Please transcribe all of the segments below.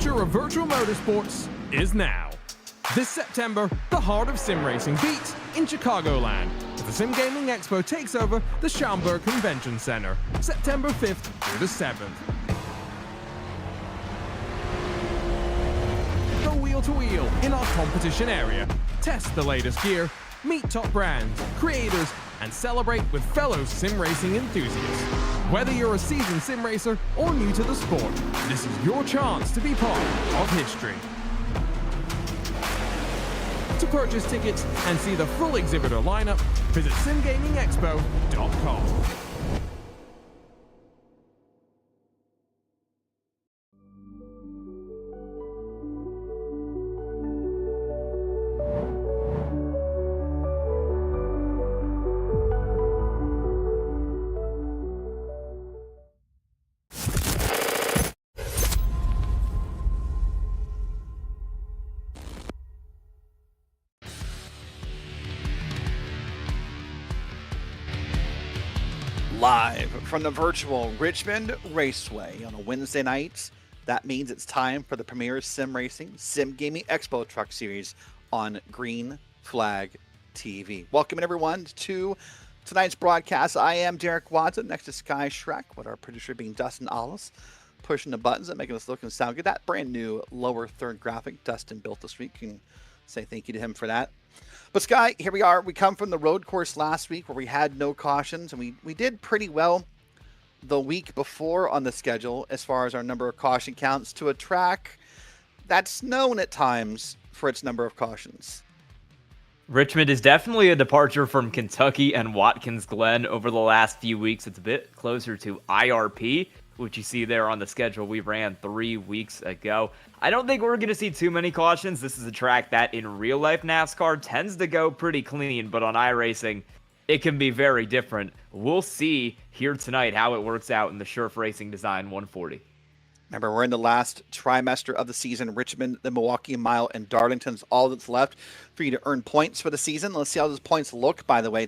future of virtual motorsports is now. This September, the heart of sim racing beats in Chicagoland, with the Sim Gaming Expo takes over the Schaumburg Convention Center, September 5th through the 7th. Go wheel to wheel in our competition area. Test the latest gear, meet top brands, creators, and celebrate with fellow sim racing enthusiasts. Whether you're a seasoned sim racer or new to the sport, this is your chance to be part of history. To purchase tickets and see the full exhibitor lineup, visit SimGamingExpo.com. Live from the virtual Richmond Raceway on a Wednesday night, that means it's time for the premier sim racing Sim Gaming Expo Truck Series on Green Flag TV. Welcome everyone to tonight's broadcast. I am Derrick Watson, next to Sky Shrek, with our producer being Dustin Ollis, pushing the buttons and making us look and sound good. That brand new lower third graphic Dustin built this week. You can say thank you to him for that. But Sky, here we are. We come from the road course last week where we had no cautions, and we did pretty well the week before on the schedule as far as our number of caution counts to a track that's known at times for its number of cautions. Richmond is definitely a departure from Kentucky and Watkins Glen over the last few weeks. It's a bit closer to IRP, which you see there on the schedule we ran 3 weeks ago. I don't think we're going to see too many cautions. This is a track that in real life NASCAR tends to go pretty clean, but on iRacing, it can be very different. We'll see here tonight how it works out in the Scherff Racing Design 140. Remember, we're in the last trimester of the season. Richmond, the Milwaukee Mile, and Darlington's all that's left for you to earn points for the season. Let's see how those points look, by the way.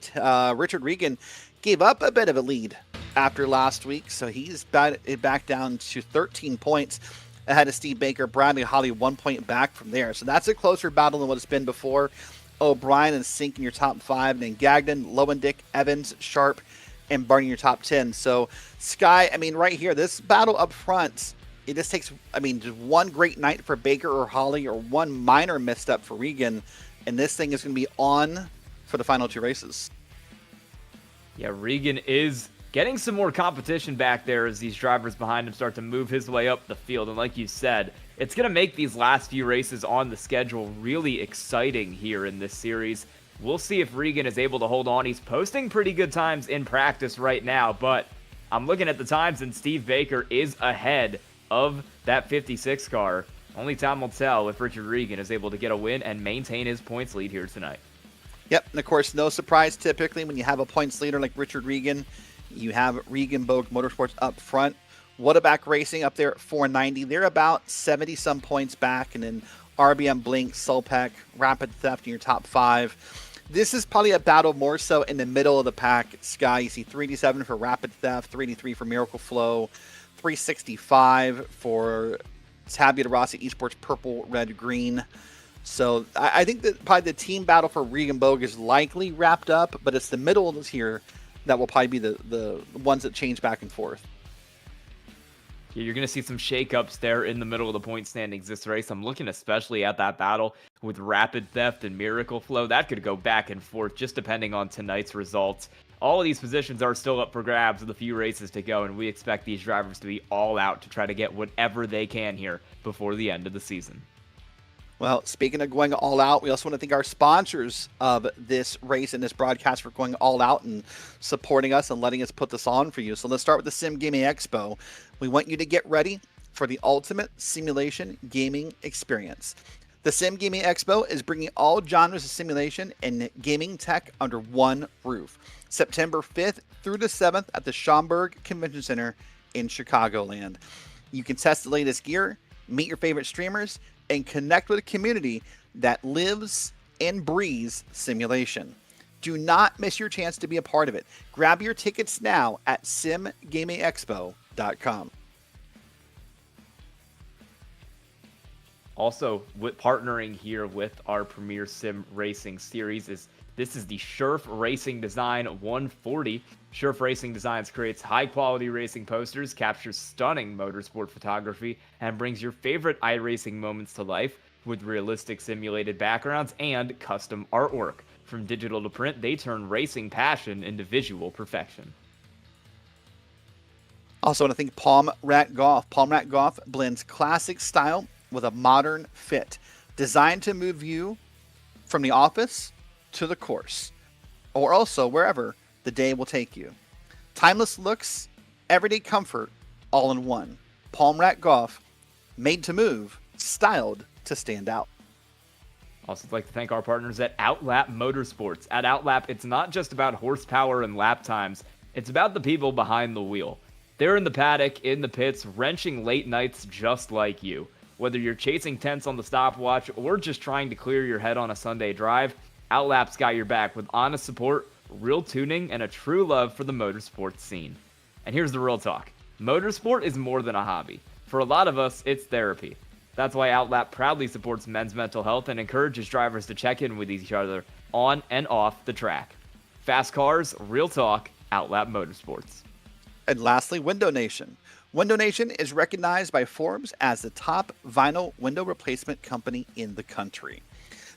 Richard Regan gave up a bit of a lead after last week, so he's back down to 13 points ahead of Steve Baker. Bradley Holly 1 point back from there. So that's a closer battle than what it's been before. O'Brien and Sink in your top 5, and then Gagnon, Lowendick, Evans, Sharp, and Barney in your top 10. So, Sky, I mean, right here, this battle up front, it just takes, just one great night for Baker or Holly or one minor misstep for Regan, and this thing is going to be on for the final 2 races. Yeah, Regan is getting some more competition back there as these drivers behind him start to move his way up the field. And like you said, it's going to make these last few races on the schedule really exciting here in this series. We'll see if Regan is able to hold on. He's posting pretty good times in practice right now, but I'm looking at the times and Steve Baker is ahead of that 56 car. Only time will tell if Richard Regan is able to get a win and maintain his points lead here tonight. Yep, and of course, no surprise typically when you have a points leader like Richard Regan. You have Regan Bogue Motorsports up front. Whataback Racing up there at 490. They're about 70-some points back. And then RBM Blink, Sulpec, Rapid Theft in your top 5. This is probably a battle more so in the middle of the pack. Sky, you see 387 for Rapid Theft, 383 for Miracle Flow, 365 for Tabula Rasa Esports Purple, Red, Green. So I think that probably the team battle for Regan Bogue is likely wrapped up, but it's the middle of this here that will probably be the ones that change back and forth. Yeah, you're going to see some shakeups there in the middle of the point standings this race. I'm looking especially at that battle with Rapid Theft and Miracle Flow. That could go back and forth just depending on tonight's results. All of these positions are still up for grabs with a few races to go, and we expect these drivers to be all out to try to get whatever they can here before the end of the season. Well, speaking of going all out, we also want to thank our sponsors of this race and this broadcast for going all out and supporting us and letting us put this on for you. So let's start with the Sim Gaming Expo. We want you to get ready for the ultimate simulation gaming experience. The Sim Gaming Expo is bringing all genres of simulation and gaming tech under one roof. September 5th through the 7th at the Schaumburg Convention Center in Chicagoland. You can test the latest gear, meet your favorite streamers, and connect with a community that lives and breathes simulation. Do not miss your chance to be a part of it. Grab your tickets now at SimGamingExpo.com. Also, with partnering here with our Premier Sim Racing Series is This is the Scherff Racing Design 140. Scherff Racing Designs creates high-quality racing posters, captures stunning motorsport photography, and brings your favorite iRacing moments to life with realistic simulated backgrounds and custom artwork. From digital to print, they turn racing passion into visual perfection. Also want to thank Palm Rat Golf. Palm Rat Golf blends classic style with a modern fit, designed to move you from the office to the course, or also wherever the day will take you. Timeless looks, everyday comfort, all in one. Palm Rat Golf, made to move, styled to stand out. Also, I'd like to thank our partners at Outlap Motorsports. At Outlap, it's not just about horsepower and lap times. It's about the people behind the wheel. They're in the paddock, in the pits, wrenching late nights just like you. Whether you're chasing tenths on the stopwatch or just trying to clear your head on a Sunday drive, Outlap's got your back with honest support, real tuning, and a true love for the motorsports scene. And here's the real talk. Motorsport is more than a hobby. For a lot of us, it's therapy. That's why Outlap proudly supports men's mental health and encourages drivers to check in with each other on and off the track. Fast cars, real talk, Outlap Motorsports. And lastly, Window Nation. Window Nation is recognized by Forbes as the top vinyl window replacement company in the country.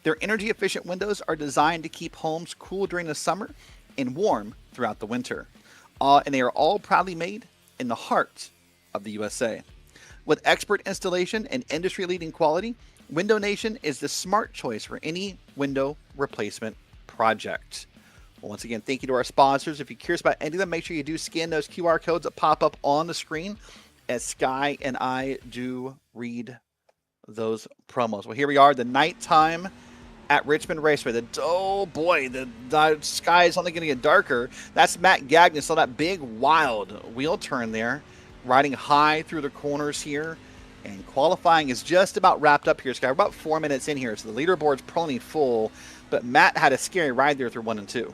Their energy-efficient windows are designed to keep homes cool during the summer and warm throughout the winter. And they are all proudly made in the heart of the USA. With expert installation and industry-leading quality, Window Nation is the smart choice for any window replacement project. Well, once again, thank you to our sponsors. If you're curious about any of them, make sure you do scan those QR codes that pop up on the screen, as Sky and I do read those promos. Well, here we are, the nighttime at Richmond Raceway. The sky is only going to get darker. That's Matt Gagnon. Saw that big, wild wheel turn there, riding high through the corners here. And qualifying is just about wrapped up here, Sky. We're about 4 minutes in here, so the leaderboard's plenty full. But Matt had a scary ride there through 1 and 2.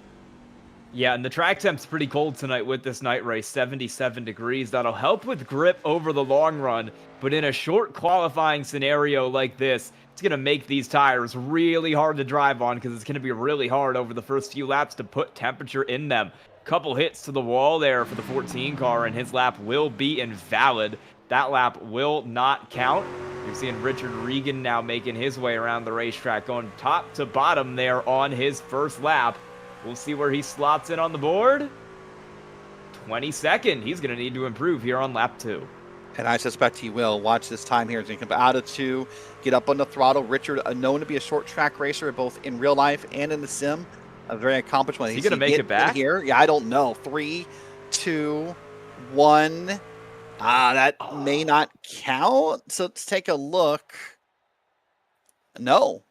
Yeah, and the track temp's pretty cold tonight with this night race, 77 degrees. That'll help with grip over the long run. But in a short qualifying scenario like this, it's going to make these tires really hard to drive on because it's going to be really hard over the first few laps to put temperature in them. Couple hits to the wall there for the 14 car, and his lap will be invalid. That lap will not count. You're seeing Richard Regan now making his way around the racetrack, going top to bottom there on his first lap. We'll see where he slots in on the board. 22nd. He's going to need to improve here on lap 2. And I suspect he will. Watch this time here. He's going to come out of 2, get up on the throttle. Richard, known to be a short track racer, both in real life and in the sim. A very accomplished one. Is he going to make it back? Here? Yeah, I don't know. 3, 2, 1. That may not count. So let's take a look. No.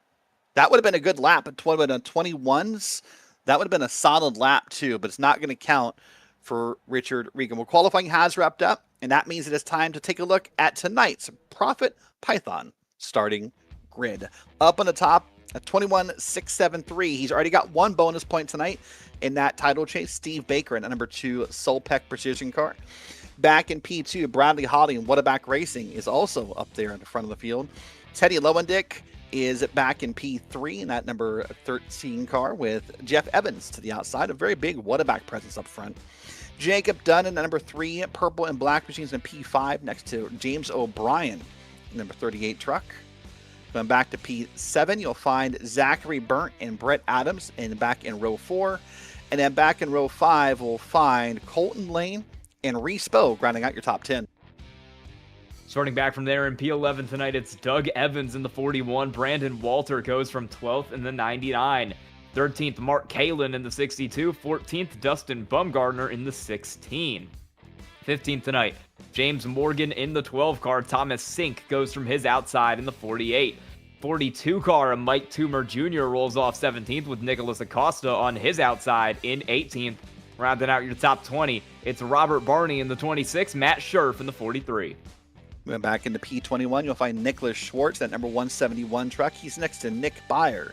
That would have been a good lap. It would have been 21s. That would have been a solid lap too, but it's not going to count for Richard Regan. Well, qualifying has wrapped up, and that means it is time to take a look at tonight's Profit Python starting grid. Up on the top, at 21.673. He's already got 1 bonus point tonight in that title chase. Steve Baker in a number 2 Solpeck Precision car. Back in P2, Bradley Holly in Whataback Racing is also up there in the front of the field. Teddy Lowendick is back in P3 in that number 13 car with Jeff Evans to the outside. A very big Whataback presence up front. Jacob Dunn in the number 3 Purple and Black Machines in P5 next to James O'Brien, number 38 truck. Going back to P7, you'll find Zachary Burnt and Brett Adams back in row 4. And then back in row 5, we'll find Colton Lane and Reese Bowe rounding out your top 10. Starting back from there in P11 tonight, it's Doug Evans in the 41. Brandon Walter goes from 12th in the 99. 13th, Mark Kalin in the 62. 14th, Dustin Bumgardner in the 16. 15th tonight, James Morgan in the 12 car. Thomas Sink goes from his outside in the 48. 42 car, Mike Toomer Jr. rolls off 17th with Nicholas Acosta on his outside in 18th. Rounding out your top 20, it's Robert Barney in the 26, Matt Scherff in the 43. Moving back into P21, you'll find Nicholas Schwartz, that number 171 truck. He's next to Nick Byer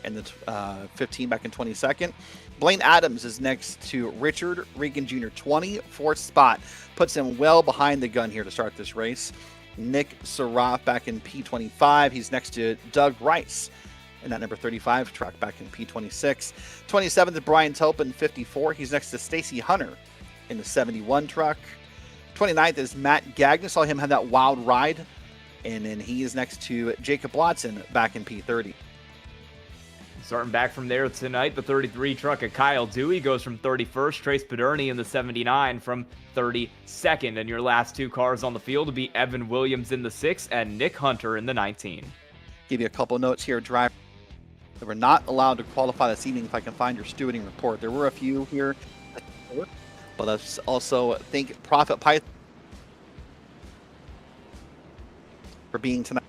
in the 15 back in 22nd. Blaine Adams is next to Richard Regan Jr., 24th spot. Puts him well behind the gun here to start this race. Nick Saraf back in P25. He's next to Doug Rice in that number 35 truck back in P26. 27th is Brian Topin, 54. He's next to Stacy Hunter in the 71 truck. 29th is Matt Gagnon. Saw him have that wild ride. And then he is next to Jacob Watson back in P30. Starting back from there tonight, the 33 truck of Kyle Dewey goes from 31st. Trace Paderni in the 79 from 32nd. And your last two cars on the field will be Evan Williams in the 6 and Nick Hunter in the 19. Give you a couple notes here, driver. They were not allowed to qualify this evening if I can find your stewarding report. There were a few here, but let's also thank Profit Python for being tonight.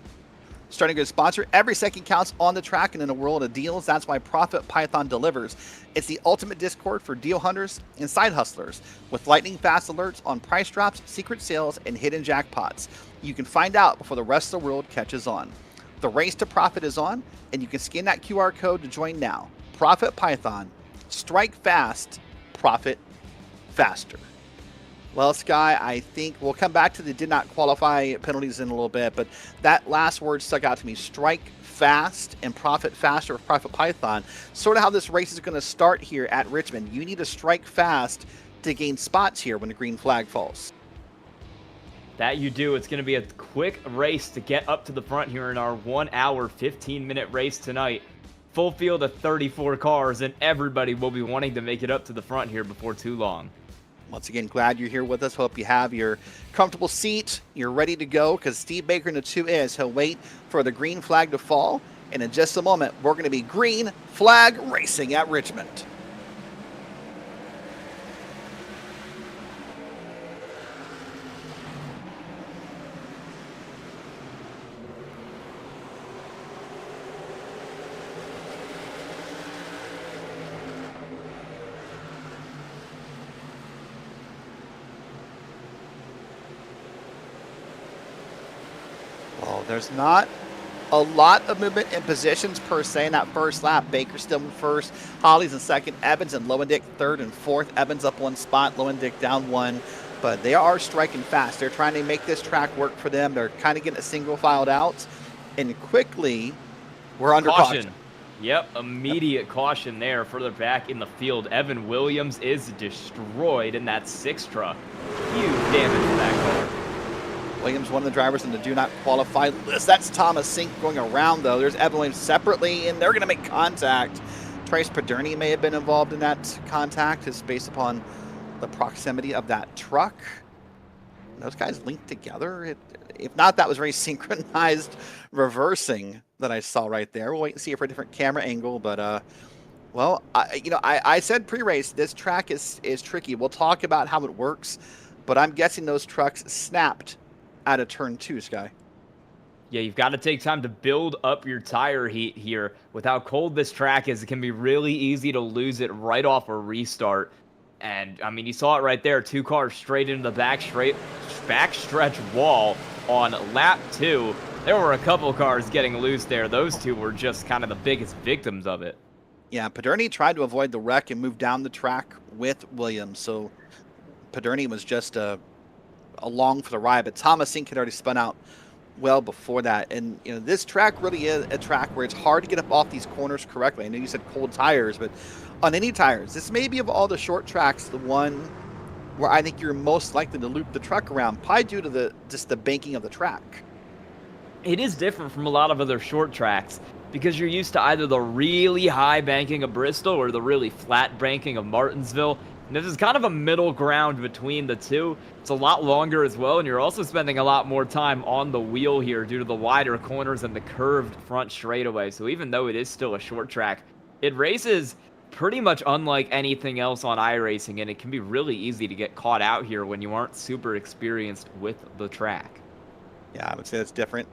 Starting a good sponsor. Every second counts on the track and in a world of deals. That's why Profit Python delivers. It's the ultimate Discord for deal hunters and side hustlers with lightning fast alerts on price drops, secret sales, and hidden jackpots. You can find out before the rest of the world catches on. The race to profit is on, and you can scan that QR code to join now. Profit Python. Strike fast, profit faster. Well, Sky, I think we'll come back to the did not qualify penalties in a little bit, but that last word stuck out to me. Strike fast and profit faster with Profit Python. Sort of how this race is going to start here at Richmond. You need to strike fast to gain spots here when the green flag falls. That you do. It's going to be a quick race to get up to the front here in our 1 hour, 15-minute race tonight. Full field of 34 cars, and everybody will be wanting to make it up to the front here before too long. Once again, glad you're here with us. Hope you have your comfortable seat. You're ready to go because Steve Baker in the 2 is. He'll wait for the green flag to fall. And in just a moment, we're going to be green flag racing at Richmond. There's not a lot of movement in positions per se in that first lap. Baker still in first, Holly's in second, Evans and Lowendick third and fourth. Evans up 1 spot, Lowendick down 1, but they are striking fast. They're trying to make this track work for them. They're kind of getting a single filed out, and quickly we're under caution. Yep, immediate caution there. Further back in the field, Evan Williams is destroyed in that 6 truck. Huge damage to that car. Williams, one of the drivers in the do not qualify list. That's Thomas Sink going around, though. There's Evan Williams separately, and they're going to make contact. Trace Paderni may have been involved in that contact, just based upon the proximity of that truck. Those guys linked together. If not, that was very synchronized reversing that I saw right there. We'll wait and see for a different camera angle, but well, I said pre-race, this track is tricky. We'll talk about how it works, but I'm guessing those trucks snapped out of turn 2, Sky. Yeah, you've got to take time to build up your tire heat here. With how cold this track is, it can be really easy to lose it right off a restart. And, I mean, you saw it right there. 2 cars straight into the backstretch wall on lap 2. There were a couple cars getting loose there. Those 2 were just kind of the biggest victims of it. Yeah, Paderni tried to avoid the wreck and move down the track with Williams. So Paderni was just along for the ride, but Thomas Sink had already spun out well before that. And this track really is a track where it's hard to get up off these corners correctly. I know you said cold tires, but on any tires, this may be of all the short tracks the one where I think you're most likely to loop the truck around, probably due to just the banking of the track. It is different from a lot of other short tracks because you're used to either the really high banking of Bristol or the really flat banking of Martinsville. And this is kind of a middle ground between the two. It's a lot longer as well, and you're also spending a lot more time on the wheel here due to the wider corners and the curved front straightaway. So even though it is still a short track, it races pretty much unlike anything else on iRacing, and it can be really easy to get caught out here when you aren't super experienced with the track. Yeah, I would say that's different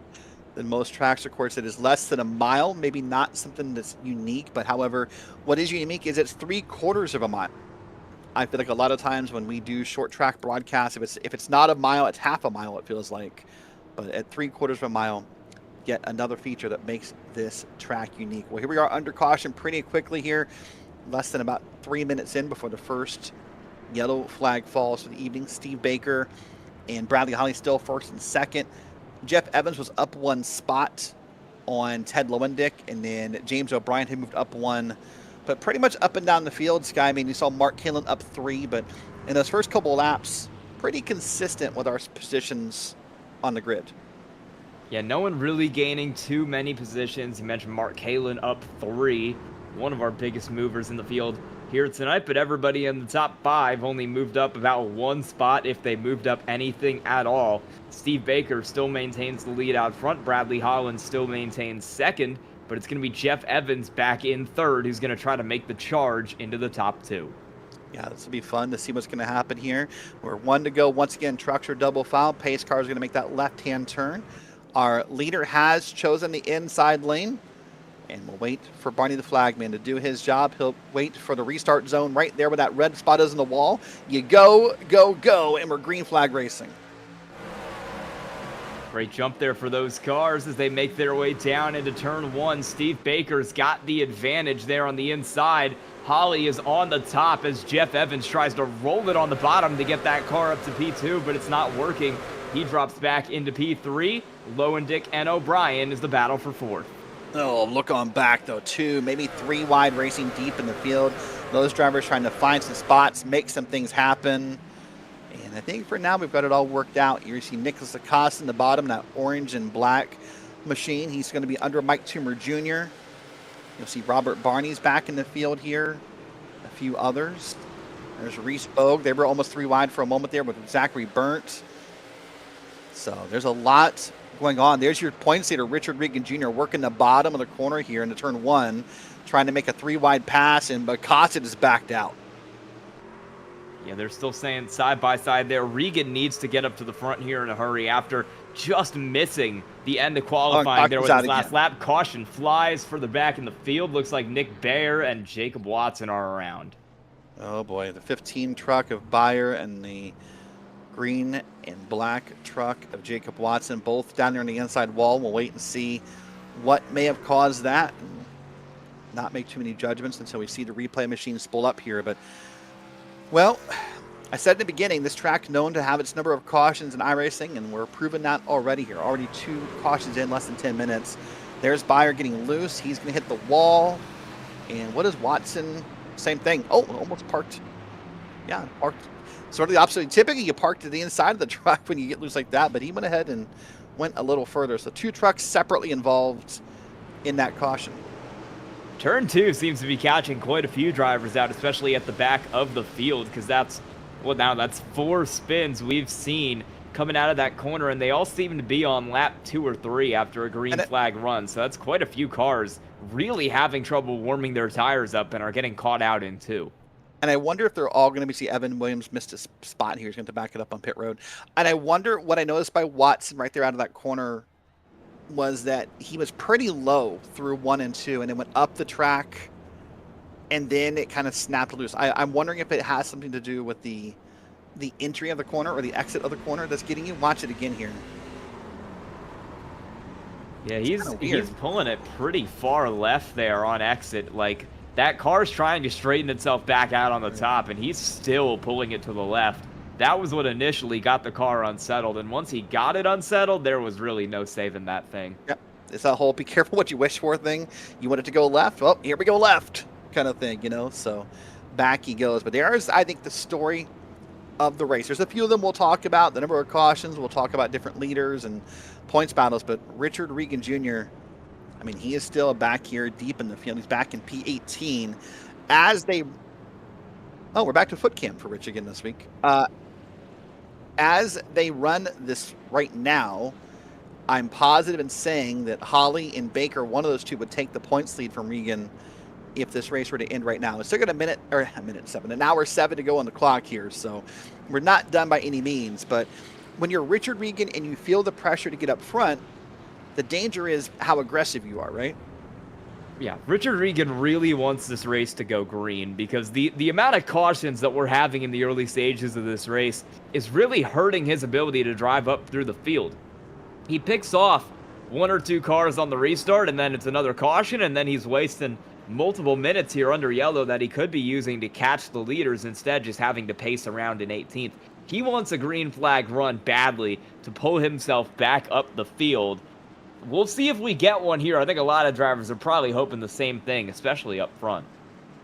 than most tracks. Of course, it is less than a mile, maybe not something that's unique, but however, what is unique is it's 3/4 of a mile. I feel like a lot of times when we do short track broadcasts, if it's not a mile, it's half a mile, it feels like. But at 3/4 of a mile, yet another feature that makes this track unique. Well, here we are under caution pretty quickly here. Less than about 3 minutes in before the first yellow flag falls for the evening. Steve Baker and Bradley Holly still first and second. Jeff Evans was up 1 spot on Ted Lowendick, and then James O'Brien had moved up 1. But pretty much up and down the field, Sky. I mean, you saw Mark Kalin up 3, but in those first couple of laps, pretty consistent with our positions on the grid. Yeah, no one really gaining too many positions. You mentioned Mark Kalin up 3, one of our biggest movers in the field here tonight, but everybody in the top 5 only moved up about 1 spot, if they moved up anything at all. Steve Baker still maintains the lead out front. Bradley Holland still maintains 2nd, but it's going to be Jeff Evans back in 3rd, who's going to try to make the charge into the top 2. Yeah, this will be fun to see what's going to happen here. We're 1 to go. Once again, trucks are double file. Pace car is going to make that left-hand turn. Our leader has chosen the inside lane, and we'll wait for Barney the Flagman to do his job. He'll wait for the restart zone right there where that red spot is in the wall. You go, go, go, and we're green flag racing. Great jump there for those cars as they make their way down into turn 1. Steve Baker's got the advantage there on the inside. Holly is on the top as Jeff Evans tries to roll it on the bottom to get that car up to P2, but it's not working. He drops back into P3. Lowendick and O'Brien is the battle for 4th. Oh, look on back, though, 2, maybe 3 wide racing deep in the field. Those drivers trying to find some spots, make some things happen. And I think for now we've got it all worked out. You see Nicholas Acosta in the bottom, that orange and black machine. He's going to be under Mike Toomer Jr. You'll see Robert Barney's back in the field here. A few others. There's Reese Bogue. They were almost 3 wide for a moment there with Zachary Burnt. So there's a lot going on. There's your points leader, Richard Regan Jr., working the bottom of the corner here into turn 1, trying to make a 3 wide pass, and Acosta just backed out. Yeah, they're still saying side by side there. Regan needs to get up to the front here in a hurry after just missing the end of qualifying there with his last lap. Caution flies further back in the field. Looks like Nick Bayer and Jacob Watson are around. Oh boy, the 15 truck of Bayer and the green and black truck of Jacob Watson, both down there on the inside wall. We'll wait and see what may have caused that. Not make too many judgments until we see the replay machine spool up here. But, well, I said in the beginning, this track known to have its number of cautions in iRacing, and we're proving that already here. Already 2 cautions in less than 10 minutes. There's Bayer getting loose. He's going to hit the wall. And what is Watson? Same thing. Oh, almost parked. Yeah, parked. Sort of the opposite. Typically, you park to the inside of the truck when you get loose like that, but he went ahead and went a little further. So 2 trucks separately involved in that caution. Turn 2 seems to be catching quite a few drivers out, especially at the back of the field, because that's 4 spins we've seen coming out of that corner, and they all seem to be on lap 2 or 3 after a green flag run. So that's quite a few cars really having trouble warming their tires up and are getting caught out in 2. And I wonder if they're all going to be, see, Evan Williams missed a spot here. He's going to back it up on pit road. And I wonder, what I noticed by Watson right there out of that corner was that he was pretty low through 1 and 2, and it went up the track, and then it kind of snapped loose. I'm wondering if it has something to do with the entry of the corner or the exit of the corner that's getting you. Watch it again here. Yeah, he's pulling it pretty far left there on exit. Like, that car's trying to straighten itself back out on the top, and he's still pulling it to the left. That was what initially got the car unsettled, and once he got it unsettled, there was really no saving that thing. Yep. It's that whole be careful what you wish for thing. You want it to go left? Well, here we go left kind of thing, you know? So back he goes. But there's, I think, the story of the race. There's a few of them we'll talk about, the number of cautions. We'll talk about different leaders and points battles. But Richard Regan Jr., I mean, he is still back here deep in the field. He's back in P18 as they... Oh, we're back to foot cam for Rich again this week. As they run this right now, I'm positive in saying that Holly and Baker, one of those two, would take the points lead from Regan if this race were to end right now. It's still got an hour 7 to go on the clock here, so we're not done by any means. But when you're Richard Regan and you feel the pressure to get up front, the danger is how aggressive you are, right? Yeah, Richard Regan really wants this race to go green because the amount of cautions that we're having in the early stages of this race is really hurting his ability to drive up through the field. He picks off 1 or 2 cars on the restart, and then it's another caution, and then he's wasting multiple minutes here under yellow that he could be using to catch the leaders, instead just having to pace around in 18th. He wants a green flag run badly to pull himself back up the field. we'll see if we get one here. I think a lot of drivers are probably hoping the same thing, especially up front.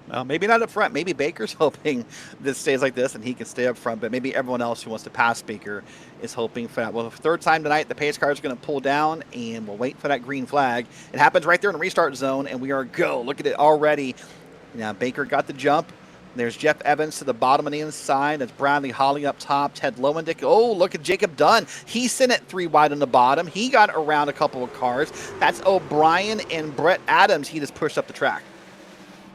Well, maybe not up front. Maybe Baker's hoping this stays like this and he can stay up front, but maybe everyone else who wants to pass Baker is hoping for that. Well, third time tonight, the pace car is going to pull down, and we'll wait for that green flag. It happens right there in the restart zone, and we are go. Look at it already. Now, Baker got the jump. There's Jeff Evans to the bottom of the inside. That's Bradley Holly up top. Ted Lowendick. Oh, look at Jacob Dunn. He sent it 3 wide on the bottom. He got around a couple of cars. That's O'Brien and Brett Adams. He just pushed up the track.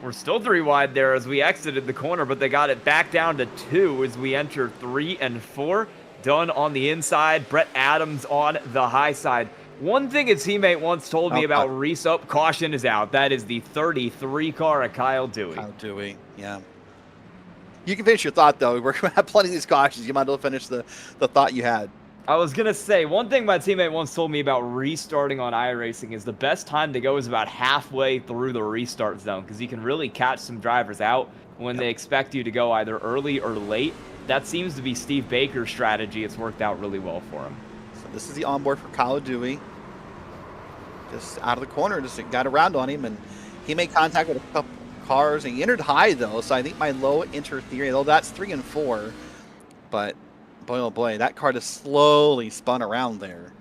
We're still 3 wide there as we exited the corner, but they got it back down to 2 as we enter 3 and 4. Dunn on the inside, Brett Adams on the high side. One thing a teammate once told me about Reese, caution is out. That is the 33 car of Kyle Dewey. Kyle Dewey, yeah. You can finish your thought, though. We're going to have plenty of these cautions. You might as well finish the thought you had. I was going to say, one thing my teammate once told me about restarting on iRacing is the best time to go is about halfway through the restart zone, because you can really catch some drivers out when they expect you to go either early or late. That seems to be Steve Baker's strategy. It's worked out really well for him. So this is the onboard for Kyle Dewey. Just out of the corner, just got around on him, and he made contact with a couple cars, and he entered high, though, so I think my low enter theory, though that's 3 and 4, but boy, oh boy, that car just slowly spun around there.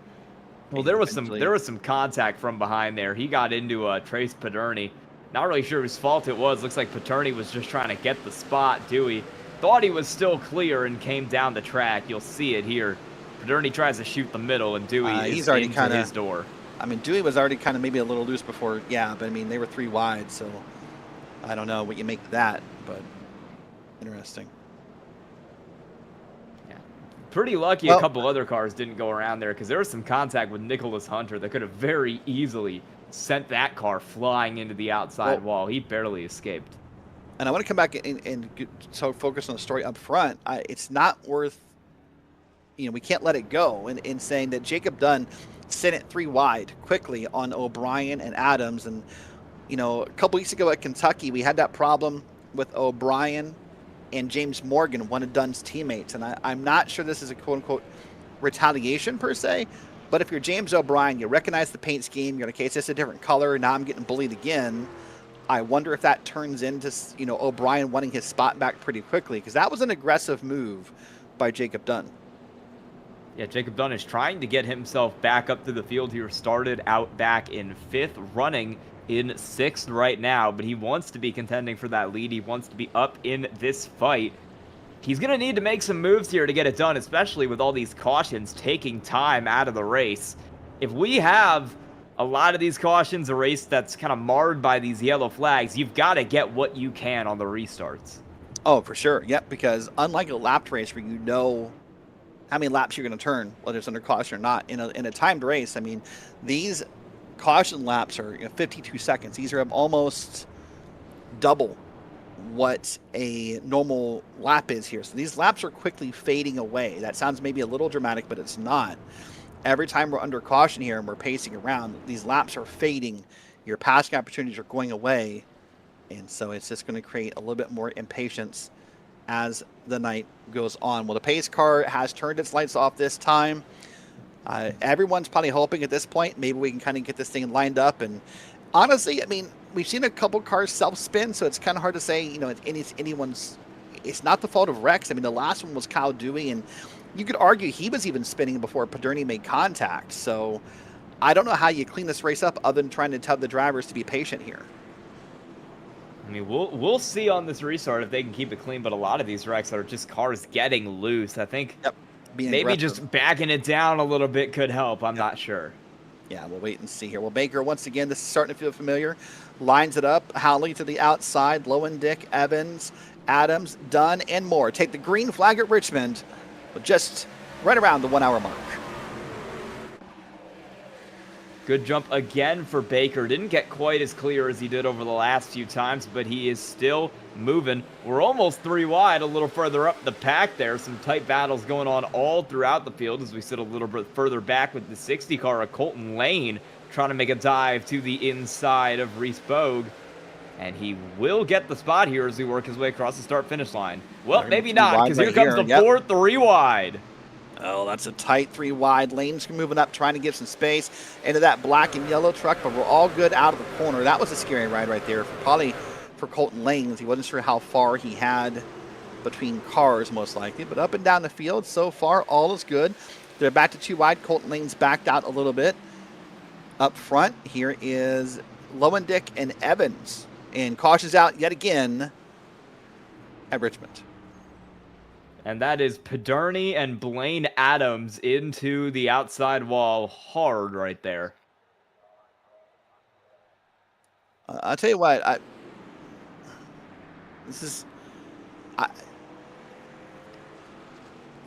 Well, there was some contact from behind there. He got into Trace Paterni. Not really sure whose fault it was. Looks like Paterni was just trying to get the spot. Dewey thought he was still clear and came down the track. You'll see it here. Paterni tries to shoot the middle, and Dewey is already into his door. I mean, Dewey was already kind of maybe a little loose before, yeah, but I mean, they were 3 wide, so I don't know what you make of that, but interesting. Pretty lucky a couple other cars didn't go around there, because there was some contact with Nicholas Hunter that could have very easily sent that car flying into the outside wall. He barely escaped. And I want to come back and so focus on the story up front. It's not worth, we can't let it go in saying that Jacob Dunn sent it 3 wide quickly on O'Brien and Adams. And, a couple weeks ago at Kentucky, we had that problem with O'Brien and James Morgan, one of Dunn's teammates. And I'm not sure this is a quote-unquote retaliation per se, but if you're James O'Brien, you recognize the paint scheme, you're like, okay, it's just a different color, now I'm getting bullied again. I wonder if that turns into, O'Brien wanting his spot back pretty quickly, because that was an aggressive move by Jacob Dunn. Yeah, Jacob Dunn is trying to get himself back up to the field here. Started out back in 5th, running in 6th right now, but he wants to be contending for that lead. He wants to be up in this fight. He's going to need to make some moves here to get it done, especially with all these cautions taking time out of the race. If we have a lot of these cautions, a race that's kind of marred by these yellow flags, you've got to get what you can on the restarts. Oh, for sure. Yep, because unlike a lapped race where you know how many laps you're going to turn, whether it's under caution or not, in a timed race, I mean, these caution laps are 52 seconds. These are almost double what a normal lap is here. So these laps are quickly fading away. That sounds maybe a little dramatic, but it's not. Every time we're under caution here and we're pacing around, these laps are fading. Your passing opportunities are going away. And so it's just going to create a little bit more impatience as the night goes on. Well, the pace car has turned its lights off this time. Everyone's probably hoping at this point maybe we can kind of get this thing lined up. And honestly, I mean, we've seen a couple cars self-spin, so it's kind of hard to say, it's not the fault of Rex. I mean, the last one was Kyle Dewey, and you could argue he was even spinning before Paterni made contact. So I don't know how you clean this race up other than trying to tell the drivers to be patient here. I mean, we'll see on this restart if they can keep it clean, but a lot of these wrecks are just cars getting loose. I think maybe aggressive. Just backing it down a little bit could help. I'm not sure. Yeah, we'll wait and see here. Well, Baker, once again, this is starting to feel familiar. Lines it up. Howley to the outside. Lowendick, Evans, Adams, Dunn, and more. Take the green flag at Richmond, but just right around the 1 hour mark. Good jump again for Baker. Didn't get quite as clear as he did over the last few times, but he is still moving. We're almost 3 wide, a little further up the pack there. Some tight battles going on all throughout the field as we sit a little bit further back with the 60 car of Colton Lane trying to make a dive to the inside of Reese Bogue. And he will get the spot here as we work his way across the start-finish line. Well, maybe not, because here comes the 4th 3 wide. Oh, that's a tight 3 wide. Lane's moving up, trying to get some space into that black and yellow truck, but we're all good out of the corner. That was a scary ride right there, probably for Colton Lanes. He wasn't sure how far he had between cars, most likely, but up and down the field, so far, all is good. They're back to 2 wide. Colton Lanes backed out a little bit. Up front, here is Lowendick and Evans, and cautions out yet again at Richmond. And that is Paderny and Blaine Adams into the outside wall hard right there. I'll tell you what,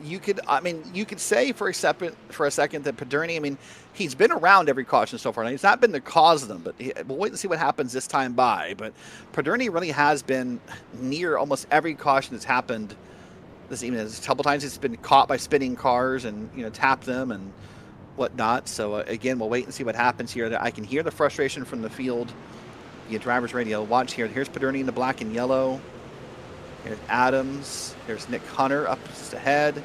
you could say for a second that Paderny, he's been around every caution so far. Now, he's not been the cause of them, but we'll wait and see what happens this time by. But Paderny really has been near almost every caution that's happened this evening. A couple times he's been caught by spinning cars and tapped them and whatnot. So again, we'll wait and see what happens here. I can hear the frustration from the field via driver's radio. Watch here. Here's Paderny in the black and yellow. Here's Adams. Here's Nick Hunter up just ahead.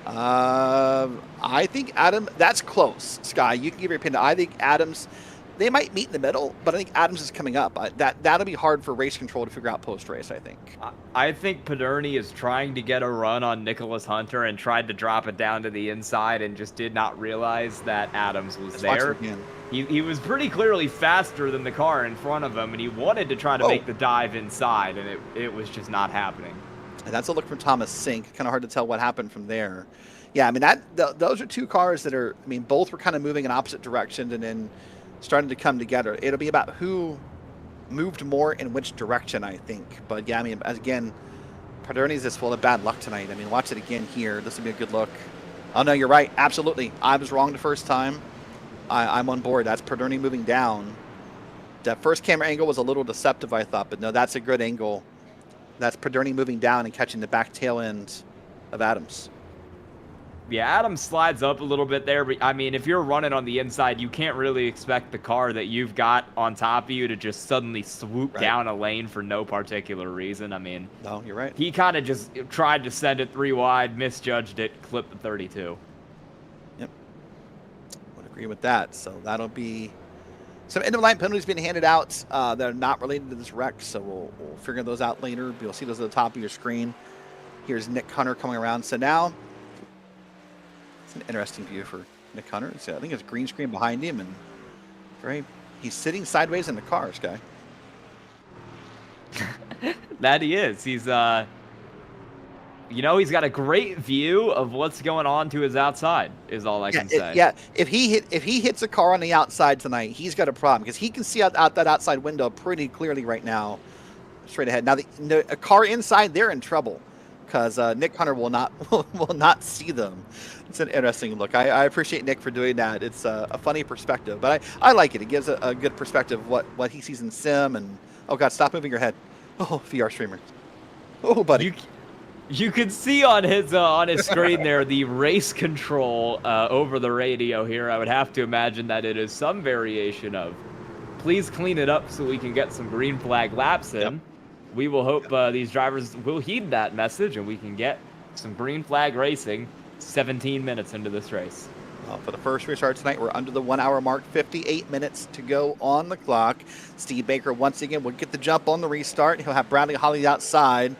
I think Adams, that's close. Sky, you can give your opinion. I think Adams, they might meet in the middle, but I think Adams is coming up. That'll be hard for race control to figure out post-race, I think. I think Paderny is trying to get a run on Nicholas Hunter and tried to drop it down to the inside and just did not realize that Adams was there. He was pretty clearly faster than the car in front of him, and he wanted to try to make the dive inside, and it was just not happening. And that's a look from Thomas Sink. Kind of hard to tell what happened from there. Yeah, those are 2 cars that are, both were kind of moving in opposite directions and then starting to come together. It'll be about who moved more in which direction, I think. But yeah, again, Paderny's just full of bad luck tonight. Watch it again here. This will be a good look. Oh, no, you're right. Absolutely. I was wrong the first time. I'm on board. That's Paderny moving down. That first camera angle was a little deceptive, I thought, but no, that's a good angle. That's Paderny moving down and catching the back tail end of Adams. Yeah, Adams slides up a little bit there, but if you're running on the inside, you can't really expect the car that you've got on top of you to just suddenly swoop down a lane for no particular reason. No, you're right. He kind of just tried to send it 3 wide, misjudged it, clipped the 32. Yep. Would agree with that. So that'll be some end-of-line penalties being handed out that are not related to this wreck, so we'll figure those out later. You'll see those at the top of your screen. Here's Nick Hunter coming around. So now it's an interesting view for Nick Hunter. So I think it's green screen behind him, and he's sitting sideways in the car, Sky. That he is. He's he's got a great view of what's going on to his outside, is all I can say. Yeah, if he hits a car on the outside tonight, he's got a problem because he can see out that outside window pretty clearly right now, straight ahead. Now, a car inside, they're in trouble because Nick Hunter will not see them. It's an interesting look. I appreciate Nick for doing that. It's a funny perspective, but I like it. It gives a good perspective of what he sees in sim. And oh God, stop moving your head. Oh, VR streamer. Oh, buddy. You can see on his screen there the race control over the radio here. I would have to imagine that it is some variation of, please clean it up so we can get some green flag laps in. Yep. We will hope these drivers will heed that message and we can get some green flag racing 17 minutes into this race. Well, for the first restart tonight, we're under the 1 hour mark, 58 minutes to go on the clock. Steve Baker once again will get the jump on the restart. He'll have Bradley Holly outside.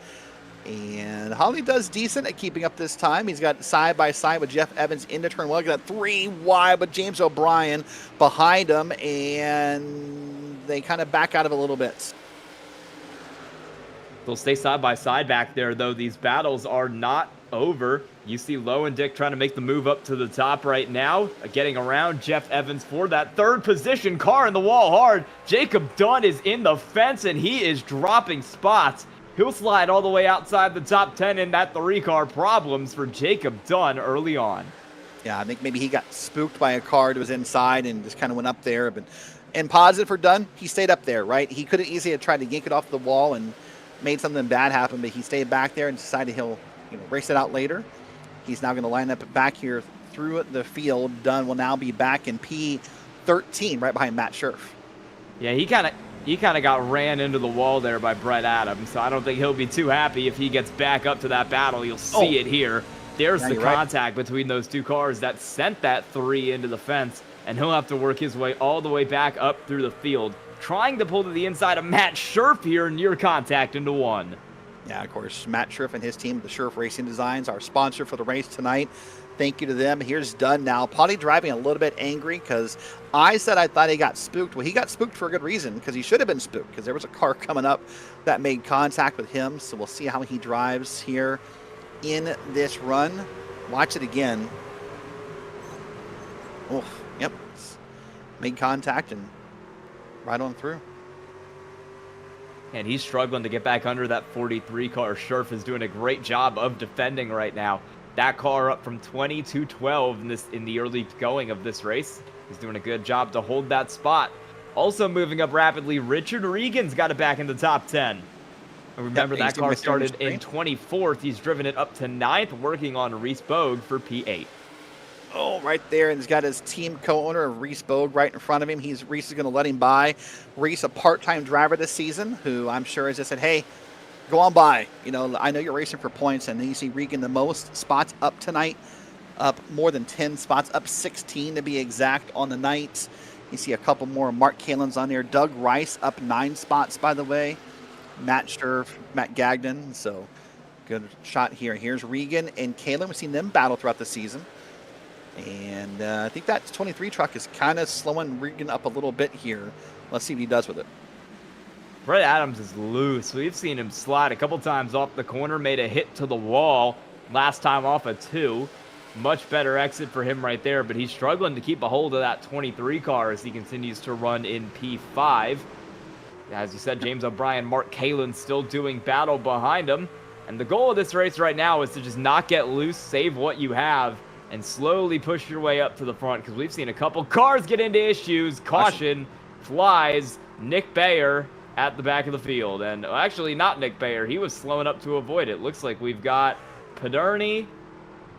And Holly does decent at keeping up this time. He's got side by side with Jeff Evans into turn 1. Got 3 wide with James O'Brien behind him. And they kind of back out of it a little bit. They'll stay side by side back there, though. These battles are not over. You see Lowe and Dick trying to make the move up to the top right now, getting around Jeff Evans for that 3rd position. Car in the wall hard. Jacob Dunn is in the fence, and he is dropping spots. He'll slide all the way outside the top 10 in that 3-car. Problems for Jacob Dunn early on. Yeah, I think maybe he got spooked by a car that was inside and just kind of went up there. And positive for Dunn, he stayed up there, right? He could have easily have tried to yank it off the wall and made something bad happen, but he stayed back there and decided he'll race it out later. He's now going to line up back here through the field. Dunn will now be back in P13, right behind Matt Scherff. Yeah, he kind of got ran into the wall there by Brett Adams, so I don't think he'll be too happy if he gets back up to that battle. You'll see it here. There's Yeah, the you're right. contact between those two cars that sent that 3 into the fence, and he'll have to work his way all the way back up through the field, trying to pull to the inside of Matt Scherff here, near contact into 1. Yeah, of course, Matt Scherff and his team, the Scherff Racing Designs, our sponsor for the race tonight. Thank you to them. Here's Dunn now, probably driving a little bit angry because I said I thought he got spooked. Well, he got spooked for a good reason, because he should have been spooked, because there was a car coming up that made contact with him. So we'll see how he drives here in this run. Watch it again. Oh, yep. Made contact and right on through. And he's struggling to get back under that 43 car. Scherff is doing a great job of defending right now. That car up from 20 to 12 in the early going of this race. He's doing a good job to hold that spot. Also moving up rapidly, Richard Regan's got it back in the top 10. And remember, that car started in 24th. He's driven it up to 9th, working on Reese Bogue for P8. Oh, right there, and he's got his team co-owner, Reese Bogue, right in front of him. Reese is going to let him by. Reese, a part-time driver this season, who I'm sure has just said, hey, go on by. You know, I know you're racing for points, and then you see Regan the most spots up tonight, up more than 10 spots, up 16 to be exact on the night. You see a couple more. Mark Kalen's on there. Doug Rice up 9 spots, by the way. Matt Scherff, Matt Gagnon, so good shot here. Here's Regan and Kalen. We've seen them battle throughout the season. And I think that 23 truck is kind of slowing Regan up a little bit here. Let's see what he does with it. Brett Adams is loose. We've seen him slide a couple times off the corner, made a hit to the wall last time off a 2. Much better exit for him right there, but he's struggling to keep a hold of that 23 car as he continues to run in P5. As you said, James O'Brien, Mark Kalen still doing battle behind him. And the goal of this race right now is to just not get loose, save what you have, and slowly push your way up to the front, because we've seen a couple cars get into issues. Caution flies Nick Bayer at the back of the field. And actually not Nick Bayer. He was slowing up to avoid it. Looks like we've got Paderny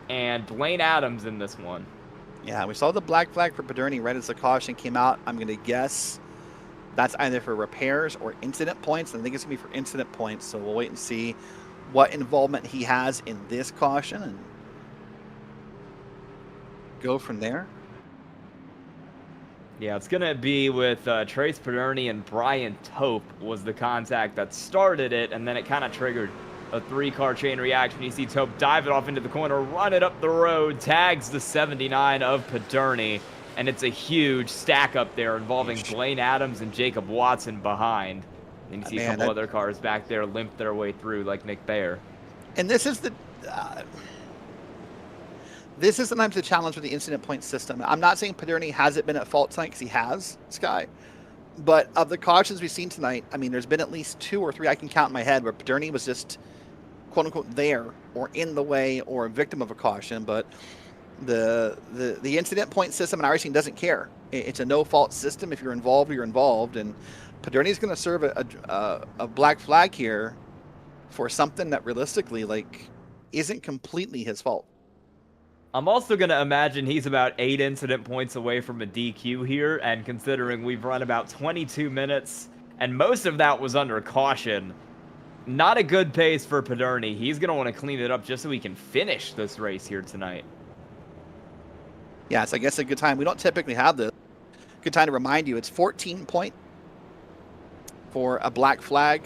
and Blaine Adams in this one. Yeah, we saw the black flag for Paderny right as the caution came out. I'm going to guess that's either for repairs or incident points. I think it's going to be for incident points, so we'll wait and see what involvement he has in this caution and go from there. Yeah, it's going to be with Trace Paderny and Brian Tope was the contact that started it, and then it kind of triggered a 3-car chain reaction. You see Tope dive it off into the corner, run it up the road, tags the 79 of Paderny, and it's a huge stack up there involving Blaine Adams and Jacob Watson behind. And you see a couple other cars back there limp their way through, like Nick Bayer. And this is the... this is sometimes the challenge with the incident point system. I'm not saying Paderny hasn't been at fault tonight, because he has, Sky. But of the cautions we've seen tonight, I mean, there's been at least 2 or 3 I can count in my head where Paderny was just, quote-unquote, there or in the way or a victim of a caution. But the incident point system in iRacing doesn't care. It's a no-fault system. If you're involved, you're involved. And Paderny's going to serve a black flag here for something that realistically, like, isn't completely his fault. I'm also going to imagine he's about 8 incident points away from a DQ here, and considering we've run about 22 minutes, and most of that was under caution, not a good pace for Paderny. He's going to want to clean it up just so he can finish this race here tonight. Yeah, it's, I guess, a good time. We don't typically have this. Good time to remind you, it's 14 point for a black flag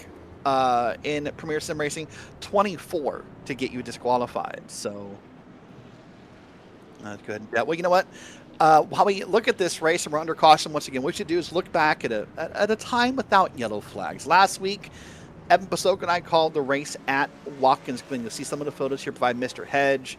in Premier Sim Racing, 24 to get you disqualified. So... that's good. Yeah, well, you know what? While we look at this race and we're under caution once again, what we should do is look back at a time without yellow flags. Last week, Evan Posocco and I called the race at Watkins Glen. You'll see some of the photos here by Mr. Hedge.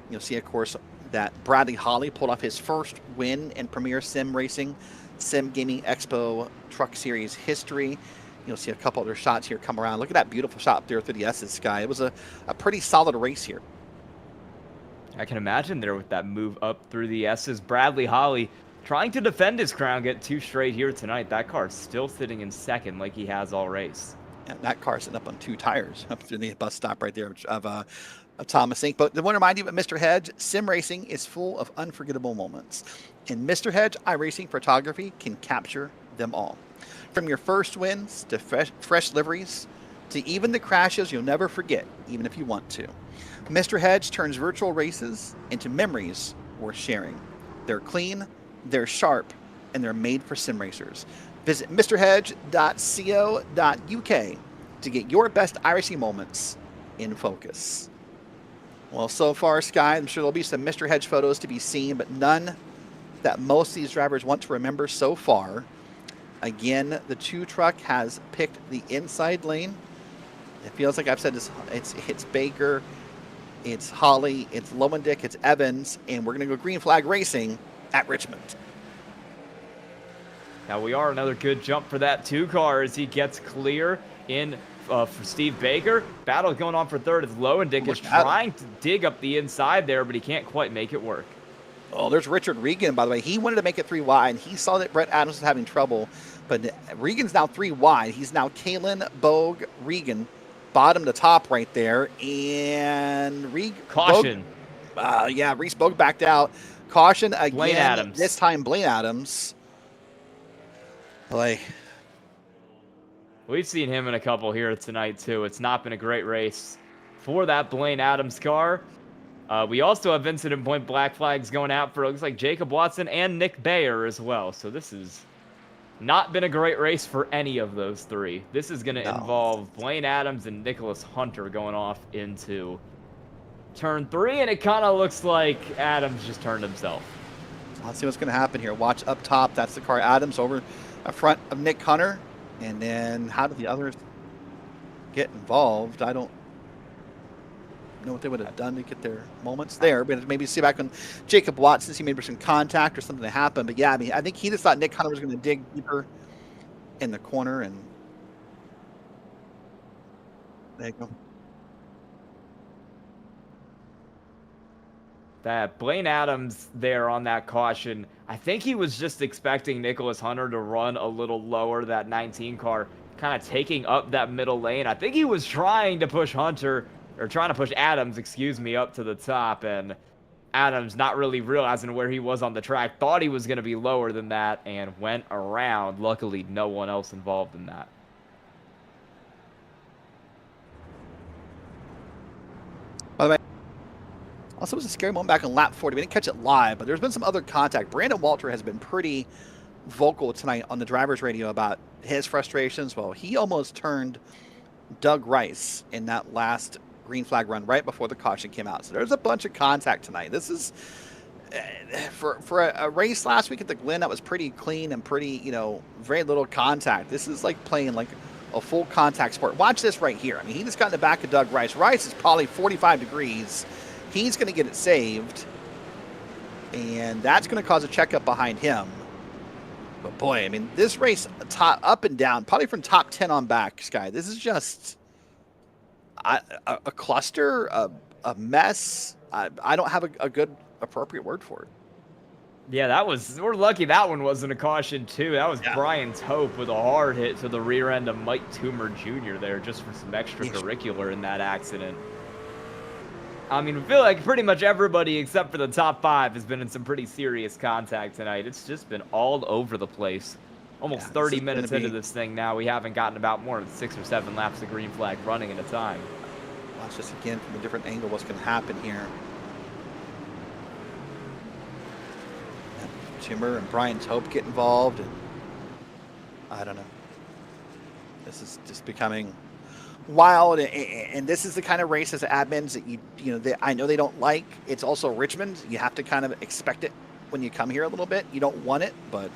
You'll see, of course, that Bradley Holly pulled off his first win in Premier Sim Racing, SimGamingExpo Truck Series history. You'll see a couple other shots here come around. Look at that beautiful shot up there through the S's, Sky. It was a pretty solid race here. I can imagine there with that move up through the S's. Bradley Holly trying to defend his crown, get 2 straight here tonight. That car's still sitting in second like he has all race. Yeah, that car's sitting up on 2 tires up through the bus stop right there of Thomas Inc. But I want to remind you that Mr. Hedge, sim racing is full of unforgettable moments. And Mr. Hedge iRacing photography can capture them all. From your first wins to fresh liveries to even the crashes you'll never forget, even if you want to. Mr. Hedge turns virtual races into memories worth sharing. They're clean, they're sharp, and they're made for sim racers. Visit mrhedge.co.uk to get your best iRacing moments in focus. Well, so far, Sky, I'm sure there'll be some Mr. Hedge photos to be seen, but none that most of these drivers want to remember so far. Again, the 2 truck has picked the inside lane. It feels like I've said this, it's Baker, it's Holly, it's Lowendick, it's Evans, and we're going to go green flag racing at Richmond. Now we are another good jump for that 2 car as he gets clear in for Steve Baker. Battle going on for third as Lowendick is trying to dig up the inside there, but he can't quite make it work. Oh, there's Richard Regan, by the way. He wanted to make it 3 wide, and he saw that Brett Adams was having trouble, but Regan's now 3 wide. He's now Kalen, Bogue, Regan, bottom to top right there, and Caution. Reese Bogue backed out. Caution again. Blaine Adams. This time Blaine Adams. Boy. We've seen him in a couple here tonight, too. It's not been a great race for that Blaine Adams car. We also have incident point black flags going out for, it looks like, Jacob Watson and Nick Bayer as well. So this has not been a great race for any of those 3. This is going to involve Blaine Adams and Nicholas Hunter going off into turn 3, and it kind of looks like Adams just turned himself. Let's see what's going to happen here. Watch up top. That's the car. Adams over in front of Nick Hunter. And then how do the others get involved? I don't know what they would have done to get their moments there, but maybe see back on Jacob Watson, see maybe some contact or something to happen. But yeah, I mean, I think he just thought Nick Hunter was going to dig deeper in the corner, and there you go. That Blaine Adams there on that caution, I think he was just expecting Nicholas Hunter to run a little lower, that 19 car, kind of taking up that middle lane. I think he was trying to push Adams, excuse me, up to the top, and Adams, not really realizing where he was on the track, thought he was going to be lower than that and went around. Luckily, no one else involved in that. By the way, also, it was a scary moment back on lap 40. We didn't catch it live, but there's been some other contact. Brandon Walter has been pretty vocal tonight on the driver's radio about his frustrations. Well, he almost turned Doug Rice in that last green flag run right before the caution came out. So there's a bunch of contact tonight. This is, for a race last week at the Glen that was pretty clean and pretty, very little contact. This is like playing like a full contact sport. Watch this right here. I mean, he just got in the back of Doug Rice. Rice is probably 45 degrees. He's going to get it saved, and that's going to cause a checkup behind him. But boy, I mean, this race top up and down, probably from top 10 on back, Sky. This is just a cluster, a mess. I don't have a good, appropriate word for it. Yeah, we're lucky that one wasn't a caution, too. That was Brian Tope with a hard hit to the rear end of Mike Toomer Jr. there, just for some extracurricular in that accident. I mean, I feel like pretty much everybody except for the top 5 has been in some pretty serious contact tonight. It's just been all over the place. Almost 30 minutes into this thing now. We haven't gotten about more than 6 or 7 laps of green flag running at a time. Watch this again from a different angle, what's going to happen here. Timmer and Brian Tope get involved, and I don't know. This is just becoming wild, and this is the kind of race as admins that I know they don't like. It's also Richmond. You have to kind of expect it when you come here a little bit. You don't want it, but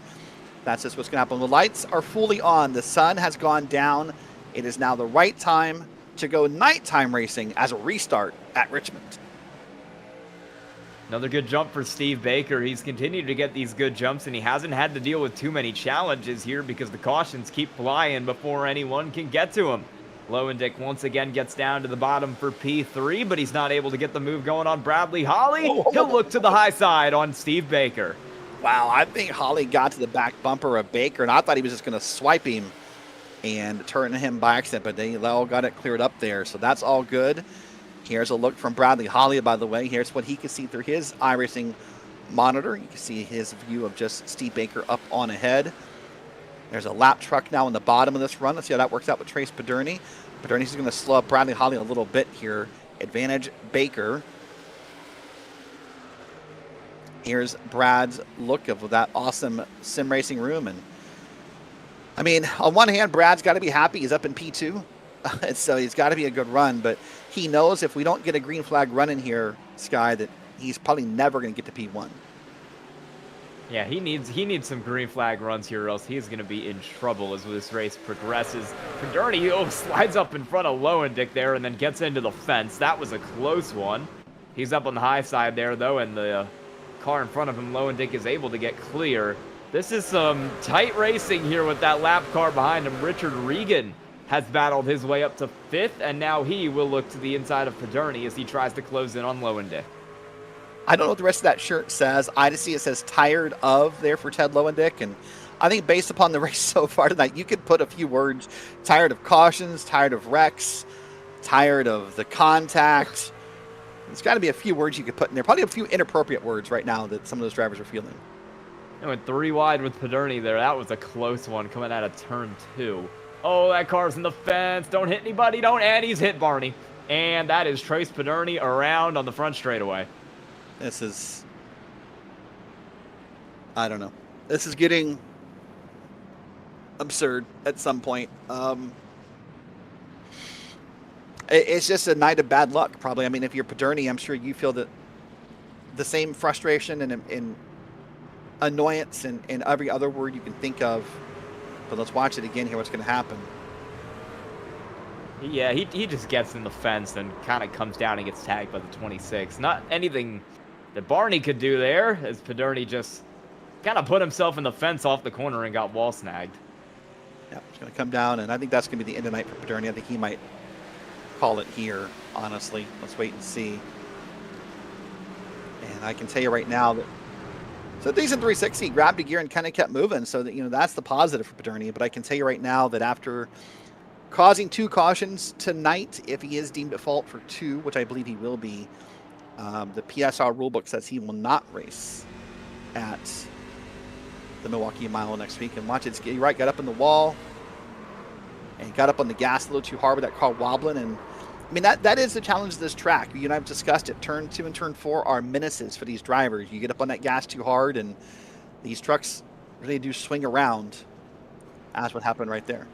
that's just what's going to happen. The lights are fully on. The sun has gone down. It is now the right time to go nighttime racing as a restart at Richmond. Another good jump for Steve Baker. He's continued to get these good jumps, and he hasn't had to deal with too many challenges here because the cautions keep flying before anyone can get to him. Lowendick once again gets down to the bottom for P3, but he's not able to get the move going on Bradley Holly. He'll look to the high side on Steve Baker. Wow, I think Holly got to the back bumper of Baker, and I thought he was just going to swipe him and turn him by accident, but they all got it cleared up there, so that's all good. Here's a look from Bradley Holly, by the way. Here's what he can see through his iRacing monitor. You can see his view of just Steve Baker up on ahead. There's a lap truck now in the bottom of this run. Let's see how that works out with Trace Paderni. Paderni's going to slow up Bradley Holly a little bit here Advantage Baker. Here's Brad's look of that awesome sim racing room. And I mean, on one hand, Brad's got to be happy. He's up in P2. So he's got to be a good run. But he knows if we don't get a green flag run in here, Sky, that he's probably never going to get to P1. Yeah, he needs some green flag runs here, or else he's going to be in trouble as this race progresses. Pederni slides up in front of Lowendick there and then gets into the fence. That was a close one. He's up on the high side there, though, and the car in front of him, Lowendick, is able to get clear. This is some tight racing here with that lap car behind him. Richard Regan has battled his way up to 5th, and now he will look to the inside of Pederni as he tries to close in on Lowendick. I don't know what the rest of that shirt says. I just see it says tired of there for Ted Lowendick. And I think based upon the race so far tonight, you could put a few words. Tired of cautions, tired of wrecks, tired of the contact. There's got to be a few words you could put in there. Probably a few inappropriate words right now that some of those drivers are feeling. I went 3 wide with Pederni there. That was a close one coming out of turn 2. Oh, that car's in the fence. Don't hit anybody. Don't. And he's hit Barney. And that is Trace Pederni around on the front straightaway. This is, I don't know. This is getting absurd at some point. It's just a night of bad luck, probably. I mean, if you're Pederni, I'm sure you feel that the same frustration and annoyance and every other word you can think of. But let's watch it again here, what's going to happen. Yeah, he just gets in the fence and kind of comes down and gets tagged by the 26. Not anything that Barney could do there, as Pederni just kind of put himself in the fence off the corner and got wall snagged. Yeah, it's going to come down, and I think that's going to be the end of the night for Pederni. I think he might call it here, honestly. Let's wait and see. And I can tell you right now that so decent 360, grabbed a gear and kind of kept moving, so that, you know, that's the positive for Pederni. But I can tell you right now that after causing 2 cautions tonight, if he is deemed at fault for 2, which I believe he will be, the PSR rulebook says he will not race at the Milwaukee Mile next week. And watch it, you're right, got up in the wall and got up on the gas a little too hard with that car wobbling. And I mean, that is the challenge of this track. You and I have discussed it. Turn 2 and turn 4 are menaces for these drivers. You get up on that gas too hard, and these trucks really do swing around. That's what happened right there.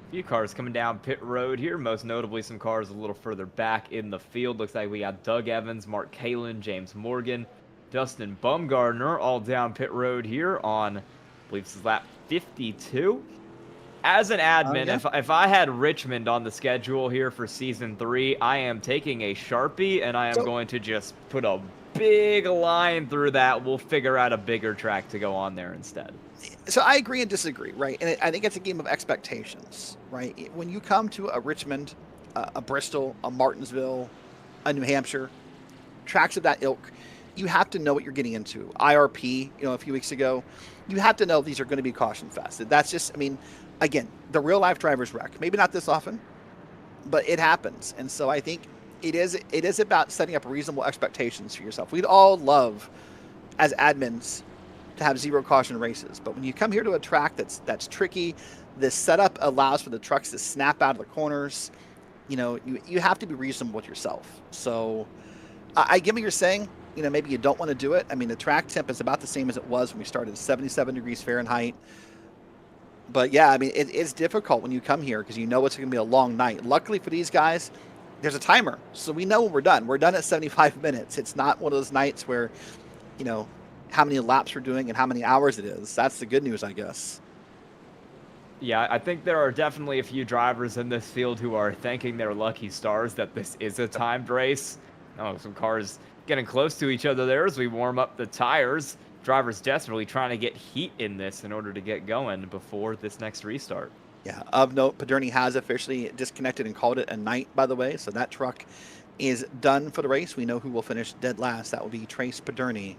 A few cars coming down pit road here, most notably some cars a little further back in the field. Looks like we got Doug Evans, Mark Kalin, James Morgan, Dustin Bumgardner all down pit road here on, I believe this is lap 52. As an admin, if I had Richmond on the schedule here for Season 3, I am taking a Sharpie and I am going to just put a big line through that. We'll figure out a bigger track to go on there instead. So I agree and disagree, right? And I think it's a game of expectations, right? When you come to a Richmond, a Bristol, a Martinsville, a New Hampshire, tracks of that ilk, you have to know what you're getting into. IRP, you know, a few weeks ago, you have to know these are going to be caution fest. That's just, I mean, again, the real life drivers wreck. Maybe not this often, but it happens. And so I think it is about setting up reasonable expectations for yourself. We'd all love, as admins, to have 0 caution races. But when you come here to a track that's tricky, this setup allows for the trucks to snap out of the corners. You know, you have to be reasonable with yourself. So I get what you're saying. You know, maybe you don't want to do it. I mean, the track temp is about the same as it was when we started, 77 degrees Fahrenheit. But yeah, I mean, it's difficult when you come here because you know it's going to be a long night. Luckily for these guys, there's a timer. So we know when we're done. We're done at 75 minutes. It's not one of those nights where, you know, how many laps we're doing and how many hours it is. That's the good news, I guess. Yeah, I think there are definitely a few drivers in this field who are thanking their lucky stars that this is a timed race. Oh, some cars getting close to each other there as we warm up the tires. Drivers desperately trying to get heat in this in order to get going before this next restart. Yeah, of note, Pederni has officially disconnected and called it a night, by the way. So that truck is done for the race. We know who will finish dead last. That will be Trace Pederni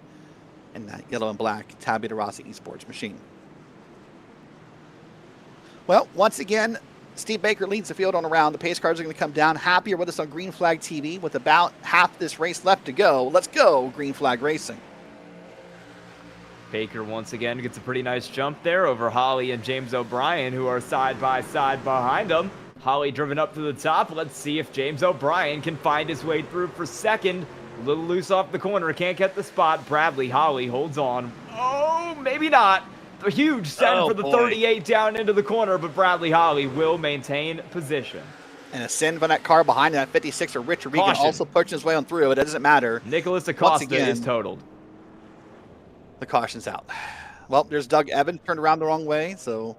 in that yellow and black Tabula Rasa Esports machine. Well, once again, Steve Baker leads the field on a round. The pace cars are going to come down. Happier with us on Green Flag TV with about half this race left to go. Let's go, Green Flag Racing. Baker once again gets a pretty nice jump there over Holly and James O'Brien, who are side by side behind him. Holly driven up to the top. Let's see if James O'Brien can find his way through for second. A little loose off the corner. Can't get the spot. Bradley Holly holds on. Oh, maybe not. A huge send for the 38 down into the corner, but Bradley Holly will maintain position. And a send from that car behind that 56 or Richard Regan also pushing his way on through. It doesn't matter. Nicholas Acosta is totaled. The caution's out. Well, there's Doug Evans turned around the wrong way, so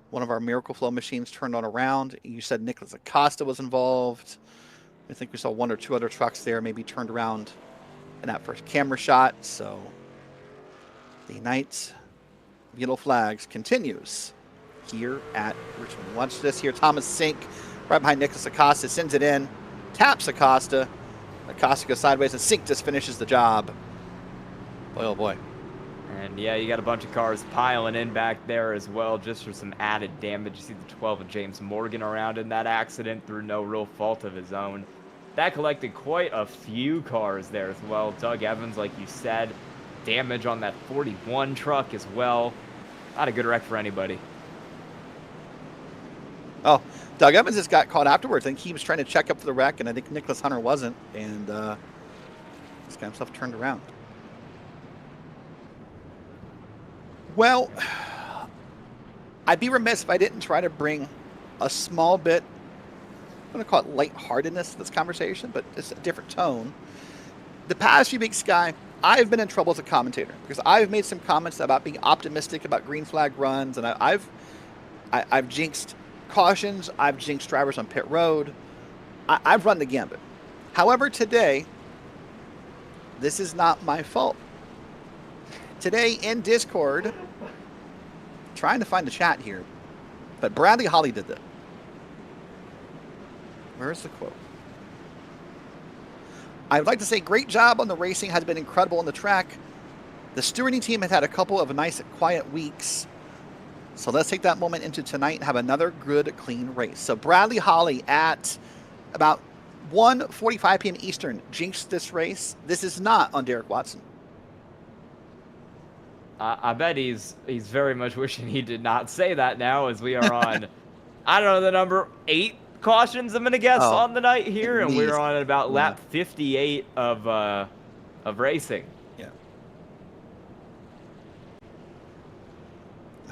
one of our Miracle Flow machines turned on around. You said Nicholas Acosta was involved. I think we saw one or two other trucks there maybe turned around in that first camera shot. So the night of yellow flags continues here at Richmond. Watch this here. Thomas Sink right behind Nicholas Acosta, sends it in, taps Acosta. Acosta goes sideways, and Sink just finishes the job. Boy, oh boy. And yeah, you got a bunch of cars piling in back there as well, just for some added damage. You see the 12 of James Morgan around in that accident through no real fault of his own. That collected quite a few cars there as well. Doug Evans, like you said, damage on that 41 truck as well. Not a good wreck for anybody. Oh, Doug Evans just got caught afterwards. I think he was trying to check up for the wreck, and I think Nicholas Hunter wasn't, and he's got himself turned around. Well, I'd be remiss if I didn't try to bring a small bit, I'm going to call it lightheartedness to this conversation, but it's a different tone. The past few weeks, Sky, I've been in trouble as a commentator because I've made some comments about being optimistic about green flag runs, and I've jinxed cautions, I've jinxed drivers on pit road. I've run the gambit. However, today, this is not my fault. Today in Discord, trying to find the chat here, but Bradley Holly did that. Where's the quote? I'd like to say great job on the racing, has been incredible on the track. The stewarding team has had a couple of nice quiet weeks. So let's take that moment into tonight and have another good, clean race. So Bradley Holly at about 1:45 p.m. Eastern jinxed this race. This is not on Derrick Watson. I bet he's very much wishing he did not say that now, as we are on, I don't know, the number 8 cautions, I'm going to guess, on the night here, and we're on about lap 58 of racing. Yeah.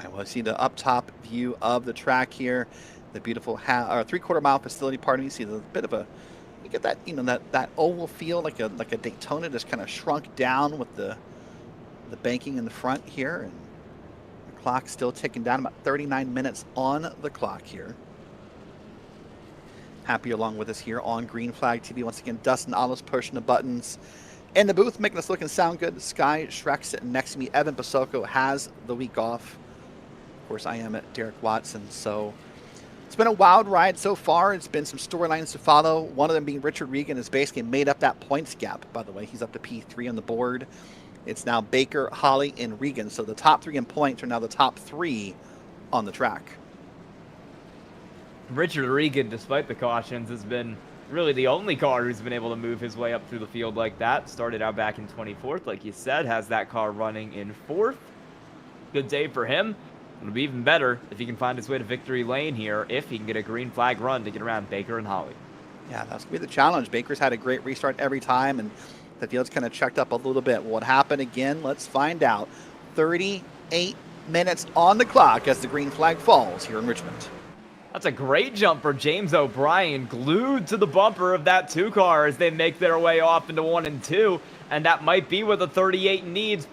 I will see the up top view of the track here, the beautiful 3/4 mile facility. Pardon me. You see the bit of a, you get that, you know, that oval feel like a Daytona, just kind of shrunk down with the banking in the front here, and the clock's still ticking down. About 39 minutes on the clock here. Happy you're along with us here on Green Flag TV. Once again, Dustin, Ollis pushing the buttons in the booth, making us look and sound good. Sky Shrek sitting next to me. Evan Posocco has the week off. Of course, I am at Derrick Watson. So it's been a wild ride so far. It's been some storylines to follow. One of them being Richard Regan has basically made up that points gap, by the way. He's up to P3 on the board. It's now Baker, Holly, and Regan. So the top 3 in points are now the top 3 on the track. Richard Regan, despite the cautions, has been really the only car who's been able to move his way up through the field like that. Started out back in 24th, like you said, has that car running in 4th. Good day for him. It'll be even better if he can find his way to victory lane here, if he can get a green flag run to get around Baker and Holly. Yeah, that's going to be the challenge. Baker's had a great restart every time, and the field's kind of checked up a little bit. Will it happen again? Let's find out. 38 minutes on the clock as the green flag falls here in Richmond. That's a great jump for James O'Brien, glued to the bumper of that 2 car as they make their way off into 1 and 2, and that might be what the 38 needs.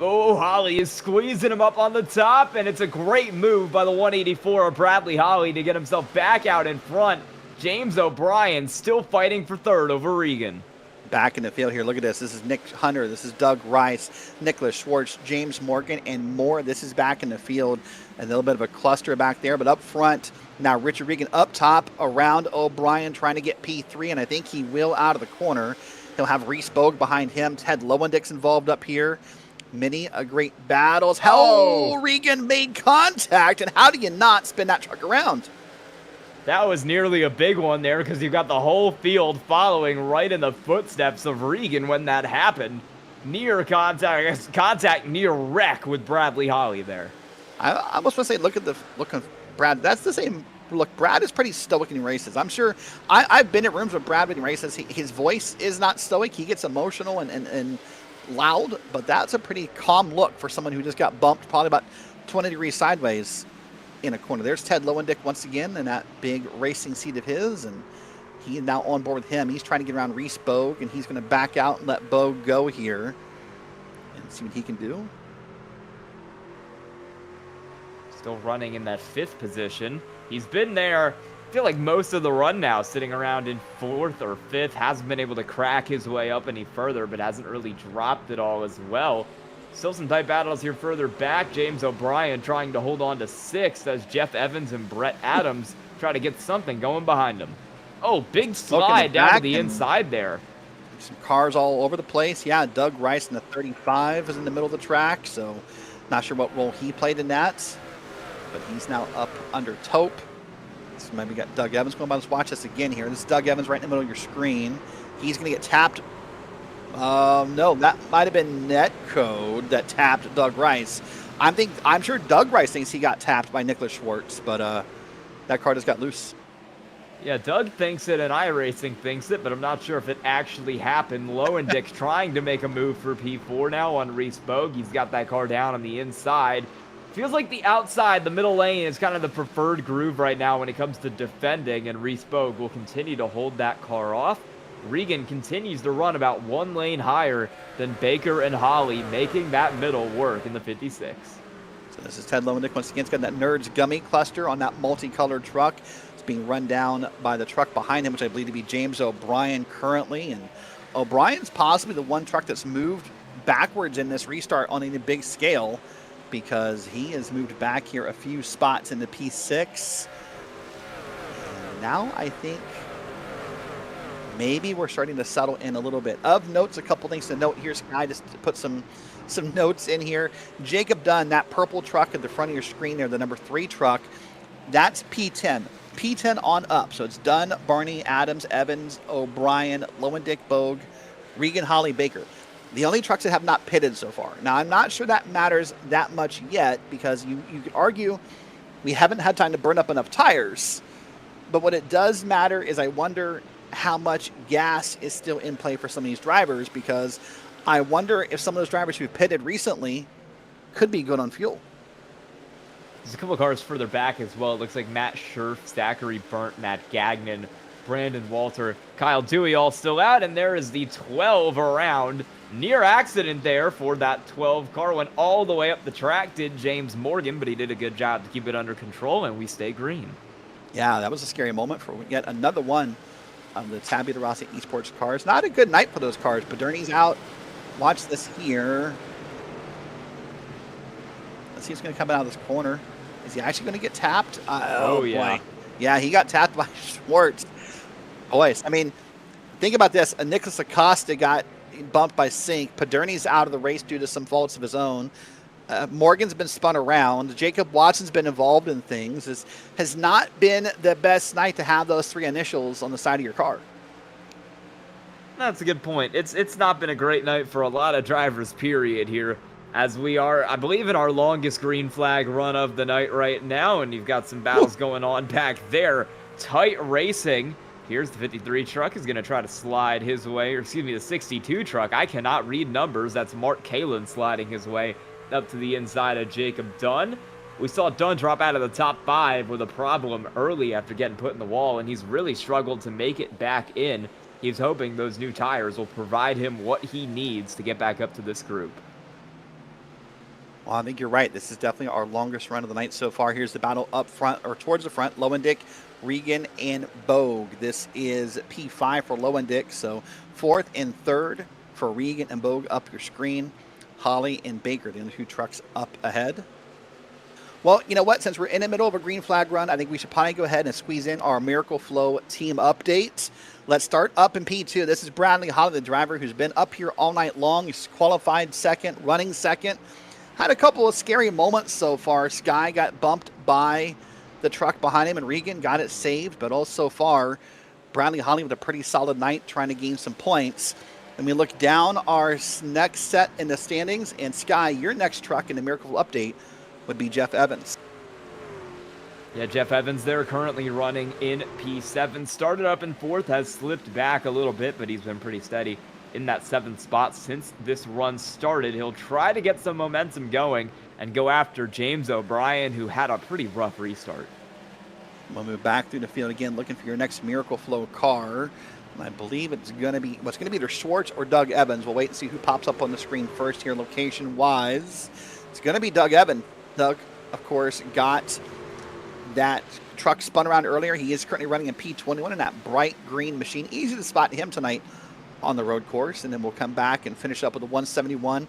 Oh, Holly is squeezing him up on the top, and it's a great move by the 184 of Bradley Holly to get himself back out in front. James O'Brien still fighting for 3rd over Regan. Back in the field here, look at this. This is Nick Hunter, this is Doug Rice, Nicholas Schwartz, James Morgan, and more. This is back in the field. A little bit of a cluster back there, but up front, now Richard Regan up top around O'Brien trying to get P3, and I think he will out of the corner. He'll have Reese Bogue behind him. Ted Lowendick's involved up here. Many a great battles. Regan made contact, and how do you not spin that truck around? That was nearly a big one there because you've got the whole field following right in the footsteps of Regan when that happened. Near contact near wreck with Bradley Holly there. I almost want to say, look at Brad. That's the same look, Brad is pretty stoic in races. I'm sure I've been in rooms with Brad when he races. His voice is not stoic. He gets emotional and loud, but that's a pretty calm look for someone who just got bumped probably about 20 degrees sideways in a corner. There's Ted Lowendick once again in that big racing seat of his, and he is now on board with him. He's trying to get around Reese Bogue, and he's going to back out and let Bogue go here and see what he can do. Still running in that 5th position. He's been there, I feel like most of the run now, sitting around in 4th or 5th. Hasn't been able to crack his way up any further, but hasn't really dropped it all as well. Still some tight battles here further back. James O'Brien trying to hold on to 6th as Jeff Evans and Brett Adams try to get something going behind him. Oh, big slide down to the inside there. Some cars all over the place. Yeah, Doug Rice in the 35 is in the middle of the track, so not sure what role he played in that. But he's now up under Taupe. So maybe we got Doug Evans going by. Let's watch this again here. This is Doug Evans right in the middle of your screen. He's going to get tapped. No, that might have been netcode that tapped Doug Rice. I'm sure Doug Rice thinks he got tapped by Nicholas Schwartz, but that car just got loose. Yeah, Doug thinks it and iRacing thinks it, but I'm not sure if it actually happened. Lowendick's trying to make a move for P4 now on Reese Bogue. He's got that car down on the inside. Feels like the outside, the middle lane, is kind of the preferred groove right now when it comes to defending, and Reese Bogue will continue to hold that car off. Regan continues to run about 1 lane higher than Baker and Holly, making that middle work in the 56. So this is Ted Lowendick once again. It's got that Nerds Gummy cluster on that multicolored truck. It's being run down by the truck behind him, which I believe to be James O'Brien currently. And O'Brien's possibly the one truck that's moved backwards in this restart on a big scale, because he has moved back here a few spots in the P6. And now I think maybe we're starting to settle in a little bit. Of notes, a couple things to note here, Sky, just to put some notes in here. Jacob Dunn, that purple truck at the front of your screen there, the number 3 truck, that's P10. P10 on up. So it's Dunn, Barney, Adams, Evans, O'Brien, Lowendick, Bogue, Regan, Holly, Baker. The only trucks that have not pitted so far. Now, I'm not sure that matters that much yet, because you could argue we haven't had time to burn up enough tires. But what it does matter is I wonder how much gas is still in play for some of these drivers, because I wonder if some of those drivers who pitted recently could be good on fuel. There's a couple of cars further back as well. It looks like Matt Scherff, Zachary Burnt, Matt Gagnon, Brandon Walter, Kyle Dewey all still out, and there is the 12 around. Near accident there for that 12 car. Went all the way up the track, did James Morgan, but he did a good job to keep it under control, and we stay green. Yeah, that was a scary moment for yet another one of the Tabula Rasa Esports cars. Not a good night for those cars. Paderni's out. Watch this here. Let's see who's going to come out of this corner. Is he actually going to get tapped? Oh yeah. Boy. Yeah, he got tapped by Schwartz. Boys, I mean, think about this. A Nicholas Acosta got bumped by Sink. Paderni's out of the race due to some faults of his own. Morgan's been spun around. Jacob Watson's been involved in things. Has not been the best night to have those 3 initials on the side of your car. That's a good point. It's not been a great night for a lot of drivers, period, here, as we are, I believe, in our longest green flag run of the night right now, and you've got some battles going on back there. Tight racing. Here's the 53 truck is going to try to slide his way, or excuse me, the 62 truck. I cannot read numbers. That's Mark Kalin sliding his way up to the inside of Jacob Dunn. We saw Dunn drop out of the top 5 with a problem early after getting put in the wall, and he's really struggled to make it back in. He's hoping those new tires will provide him what he needs to get back up to this group. Well, I think you're right. This is definitely our longest run of the night so far. Here's the battle up front, or towards the front. Lowendick, Regan, and Bogue. This is P5 for Lowendick, so 4th and 3rd for Regan and Bogue up your screen. Holly and Baker, the other 2 trucks up ahead. Well, you know what? Since we're in the middle of a green flag run, I think we should probably go ahead and squeeze in our Miracle Flow team update. Let's start up in P2. This is Bradley Holly, the driver who's been up here all night long. He's qualified 2nd, running 2nd. Had a couple of scary moments so far. Sky got bumped by the truck behind him, and Regan got it saved. But also so far, Bradley Holly with a pretty solid night trying to gain some points. And we look down our next set in the standings, and Sky, your next truck in the Miracle update would be Jeff Evans. Yeah, Jeff Evans there currently running in P7. Started up in 4th, has slipped back a little bit, but he's been pretty steady in that 7th spot since this run started. He'll try to get some momentum going and go after James O'Brien, who had a pretty rough restart. We'll move back through the field again, looking for your next Miracle Flow car. And I believe it's going to be either Schwartz or Doug Evans. We'll wait and see who pops up on the screen first here, location-wise. It's going to be Doug Evans. Doug, of course, got that truck spun around earlier. He is currently running in P21 in that bright green machine. Easy to spot him tonight on the road course. And then we'll come back and finish up with the 171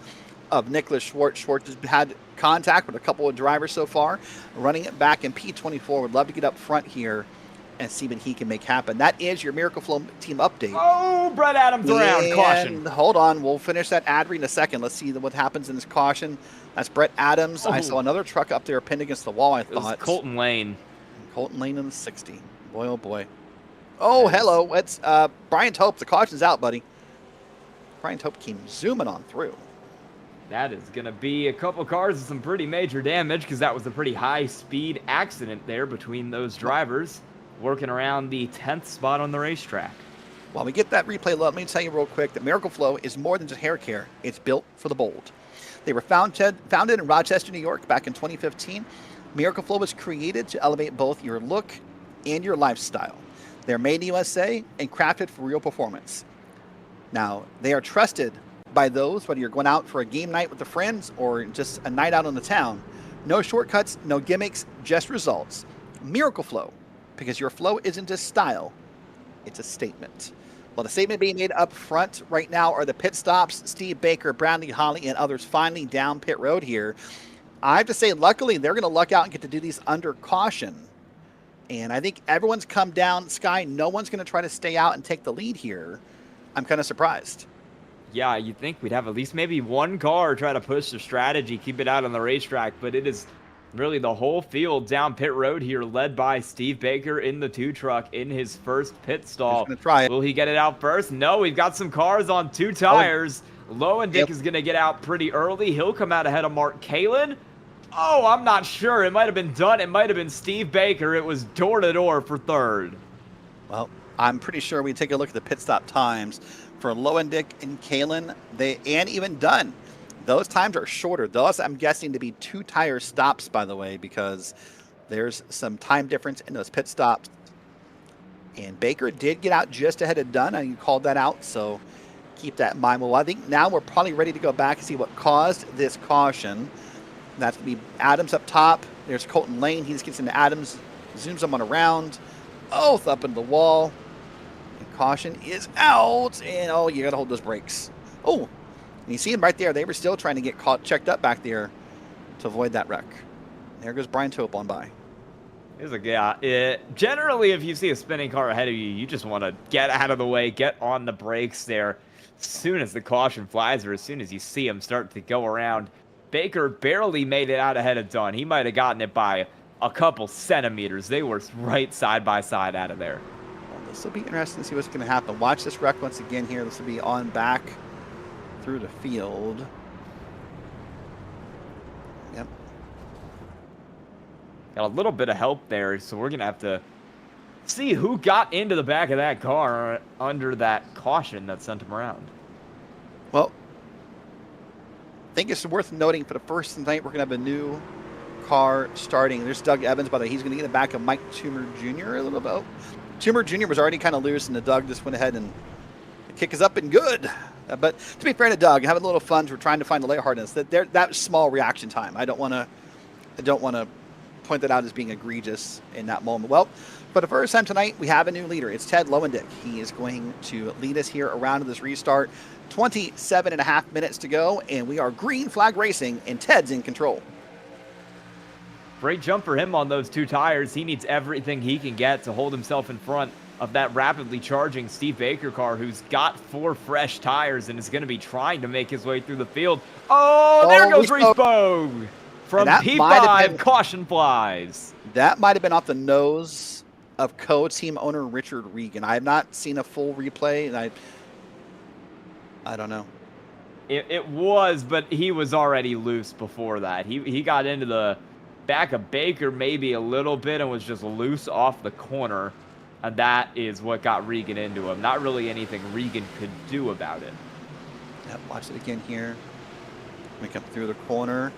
of Nicholas Schwartz. Schwartz has had contact with a couple of drivers so far, running it back in P24. Would love to get up front here and see what he can make happen. That is your Miracle Flow team update. Oh, Brett Adams around. And Caution. Hold on. We'll finish that ad read in a second. Let's see what happens in this caution. That's Brett Adams. I saw another truck up there pinned against the wall, I thought. It was Colton Lane. Colton Lane in the 60. Boy, oh boy. Oh, hello. It's Brian Tope. The caution's out, buddy. Brian Tope came zooming on through. That is going to be a couple cars with some pretty major damage because that was a pretty high-speed accident there between those drivers working around the 10th spot on the racetrack. While we get that replay, let me tell you real quick that Miracle Flow is more than just hair care. It's built for the bold. They were founded in Rochester, New York back in 2015. Miracle Flow was created to elevate both your look and your lifestyle. They're made in the USA and crafted for real performance. Now, they are trusted by those, whether you're going out for a game night with the friends or just a night out on the town. No shortcuts, no gimmicks, just results. Miracle Flow, because your flow isn't just style, it's a statement. Well, the statement being made up front right now are the pit stops. Steve Baker, Bradley Holly, and others finally down pit road here. I have to say, luckily, they're going to luck out and get to do these under caution. And I think everyone's come down. Sky, no one's going to try to stay out and take the lead here. I'm kind of surprised. Yeah, you'd think we'd have at least maybe one car try to push the strategy, keep it out on the racetrack, but it is really the whole field down pit road here, led by Steve Baker in the 2 truck in his first pit stall. Try it. Will he get it out first? No, we've got some cars on 2 tires. Lowendick is going to get out pretty early. He'll come out ahead of Mark Kalin. Oh, I'm not sure. It might have been done. It might have been Steve Baker. It was door-to-door for 3rd. Well, I'm pretty sure we take a look at the pit stop times for Lowendick and Kalin, and even Dunn. Those times are shorter. Those, I'm guessing, to be 2 tire stops, by the way, because there's some time difference in those pit stops. And Baker did get out just ahead of Dunn, and you called that out, so keep that in mind. Well, I think now we're probably ready to go back and see what caused this caution. That's going to be Adams up top. There's Colton Lane. He just gets into Adams, zooms someone around. Both up into the wall. And caution is out. And, oh, you got to hold those brakes. Oh, and you see him right there. They were still trying to get checked up back there to avoid that wreck. There goes Brian Tope on by. Generally, if you see a spinning car ahead of you, you just want to get out of the way, get on the brakes there as soon as the caution flies or as soon as you see him start to go around. Baker barely made it out ahead of Dunn. He might have gotten it by a couple centimeters. They were right side by side out of there. Well, this will be interesting to see what's going to happen. Watch this wreck once again here. This will be on back through the field. Yep. Got a little bit of help there, so we're going to have to see who got into the back of that car under that caution that sent him around. Well, I think it's worth noting for the first night we're going to have a new car starting. There's Doug Evans, by the way. He's going to get in the back of Mike Toomer Jr. a little bit. Toomer Jr. was already kind of loose, and the Doug just went ahead and the kick is up and good. But to be fair to Doug, having a little fun, we're trying to find the layer hardness. That small reaction time. I don't want to point that out as being egregious in that moment. Well, for the first time tonight, we have a new leader. It's Ted Lowendick. He is going to lead us here around this restart. 27.5 minutes to go, and we are green flag racing, and Ted's in control. Great jump for him on those 2 tires. He needs everything he can get to hold himself in front of that rapidly charging Steve Baker car, who's got 4 fresh tires and is going to be trying to make his way through the field. Oh, there goes Reespo! From P5, caution flies. That might have been off the nose of co-team owner Richard Regan. I have not seen a full replay, and I don't know. It was, but he was already loose before that. He got into the back of Baker maybe a little bit and was just loose off the corner. And that is what got Regan into him. Not really anything Regan could do about it. Yep, watch it again here. Make up through the corner.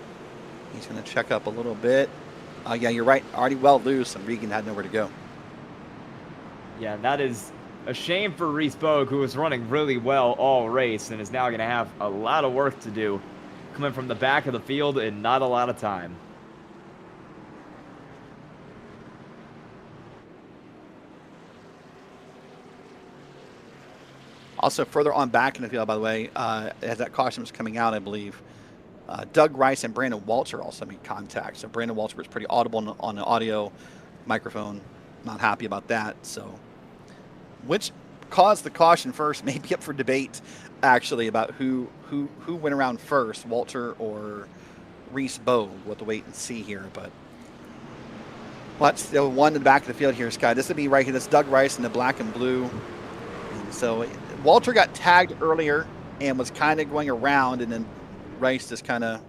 He's going to check up a little bit. Yeah, you're right. Already well loose, and Regan had nowhere to go. Yeah, that is a shame for Reese Bogue, who was running really well all race and is now going to have a lot of work to do coming from the back of the field in not a lot of time. Also, further on back in the field, by the way, as that caution was coming out, I believe, Doug Rice and Brandon Walter also made contact. So Brandon Walter was pretty audible on the audio microphone. Not happy about that. So, which caused the caution first may be up for debate, actually, about who went around first, Walter or Reese Bogue. We'll have to wait and see here. But what's the one in the back of the field here, Sky? This would be right here. This Doug Rice in the black and blue. And so Walter got tagged earlier and was kind of going around, and then Rice just kind of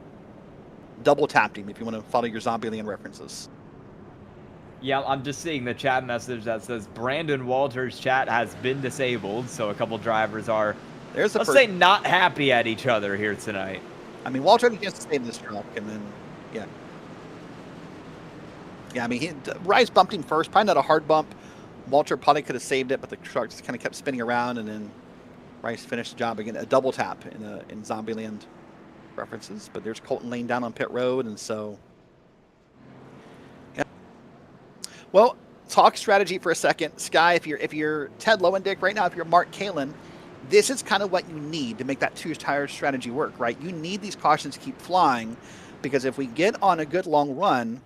double tapped him, if you want to follow your Zombieland references. Yeah, I'm just seeing the chat message that says Brandon Walters' chat has been disabled, so a couple drivers are, let's say, not happy at each other here tonight. I mean, Walter had a chance to save this truck, and then, yeah. Yeah, I mean, Rice bumped him first, probably not a hard bump. Walter probably could have saved it, but the truck just kind of kept spinning around, and then Rice finished the job again. A double tap in Zombieland references, but there's Colton Lane down on pit road, and so... Well, talk strategy for a second. Sky, if you're Ted Lowendick right now, if you're Mark Kalin, this is kind of what you need to make that two-tire strategy work, right? You need these cautions to keep flying, because if we get on a good long run,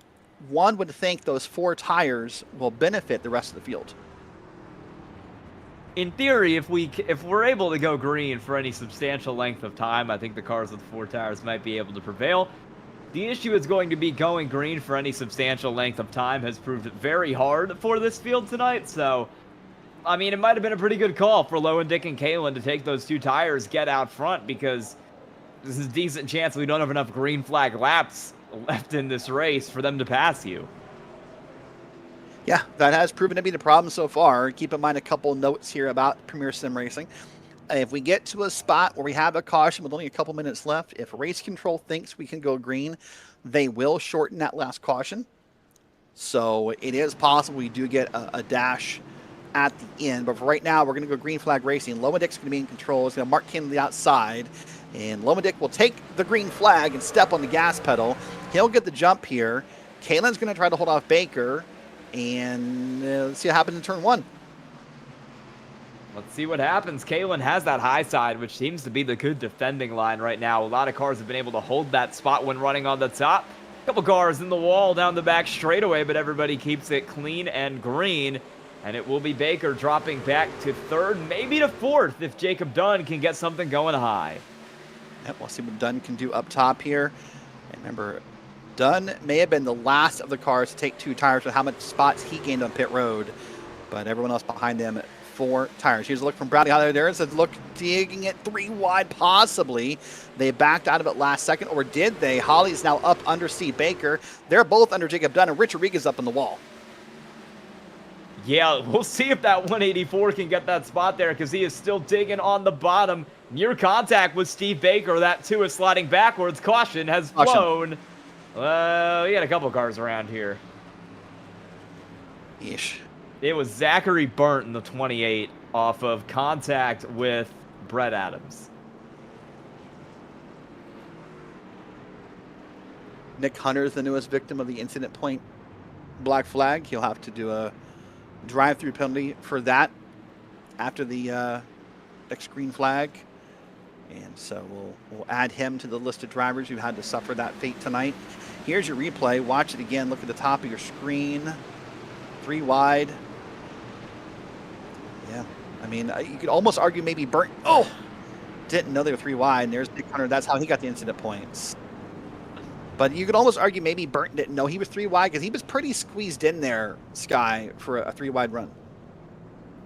one would think those 4 tires will benefit the rest of the field. In theory, if we're able to go green for any substantial length of time, I think the cars with 4 tires might be able to prevail. The issue is going to be going green for any substantial length of time has proved very hard for this field tonight. So, I mean, it might have been a pretty good call for Lowendick and Kalin to take those 2 tires, get out front, because this is a decent chance we don't have enough green flag laps left in this race for them to pass you. Yeah, that has proven to be the problem so far. Keep in mind a couple notes here about Premier Sim Racing. If we get to a spot where we have a caution with only a couple minutes left, if race control thinks we can go green, they will shorten that last caution. So it is possible we do get a dash at the end. But for right now, we're going to go green flag racing. Lowendick's going to be in control. It's going to mark Ken to the outside. And Lowendick will take the green flag and step on the gas pedal. He'll get the jump here. Kalen's going to try to hold off Baker. And let's see what happens in turn 1. Let's see what happens. Kalin has that high side, which seems to be the good defending line right now. A lot of cars have been able to hold that spot when running on the top. A couple cars in the wall down the back straightaway, but everybody keeps it clean and green. And it will be Baker dropping back to 3rd, maybe to 4th, if Jacob Dunn can get something going high. Yep, we'll see what Dunn can do up top here. And remember, Dunn may have been the last of the cars to take 2 tires with how much spots he gained on pit road. But everyone else behind them 4 tires. Here's a look from Bradley Holly. There's a look digging it 3 wide, possibly. They backed out of it last second, or did they? Holly's now up under Steve Baker. They're both under Jacob Dunn, and Richard Regan's up on the wall. Yeah, we'll see if that 184 can get that spot there, because he is still digging on the bottom. Near contact with Steve Baker. That too is sliding backwards. Caution has flown. We got a couple cars around here. Ish. It was Zachary Burnt in the 28 off of contact with Brett Adams. Nick Hunter is the newest victim of the incident point black flag. He'll have to do a drive-through penalty for that after the next green flag. And so we'll add him to the list of drivers who had to suffer that fate tonight. Here's your replay. Watch it again. Look at the top of your screen. 3 wide. Yeah, I mean, you could almost argue maybe Burnt. Oh, didn't know they were 3 wide. And there's Nick Hunter. That's how he got the incident points. But you could almost argue maybe Burnt didn't know he was 3 wide because he was pretty squeezed in there, Sky, for a 3 wide run.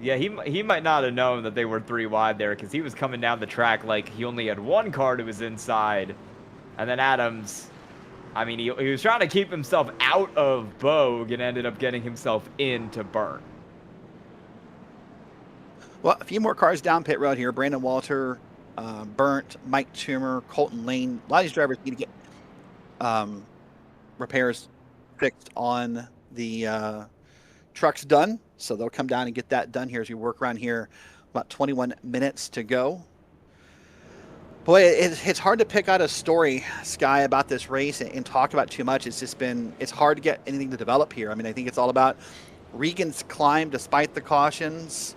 Yeah, he might not have known that they were 3 wide there because he was coming down the track like he only had 1 car to his inside. And then Adams I mean, he was trying to keep himself out of Bogue and ended up getting himself into Burnt. Well, a few more cars down pit road here. Brandon Walter, Burnt, Mike Toomer, Colton Lane. A lot of these drivers need to get repairs fixed on the trucks done. So they'll come down and get that done here as we work around here. About 21 minutes to go. Boy, it's hard to pick out a story, Sky, about this race and talk about too much. It's hard to get anything to develop here. I mean, I think it's all about Regan's climb despite the cautions.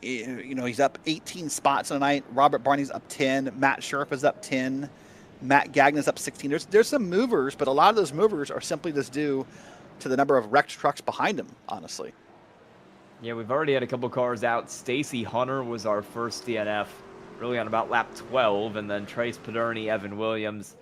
He's up 18 spots on the night. Robert Barney's up 10. Matt Scherff is up 10. Matt Gagne's up 16. There's some movers, but a lot of those movers are simply just due to the number of wrecked trucks behind him, honestly. Yeah, we've already had a couple cars out. Stacy Hunter was our first DNF, really on about lap 12, and then Trace Paderni, Evan Williams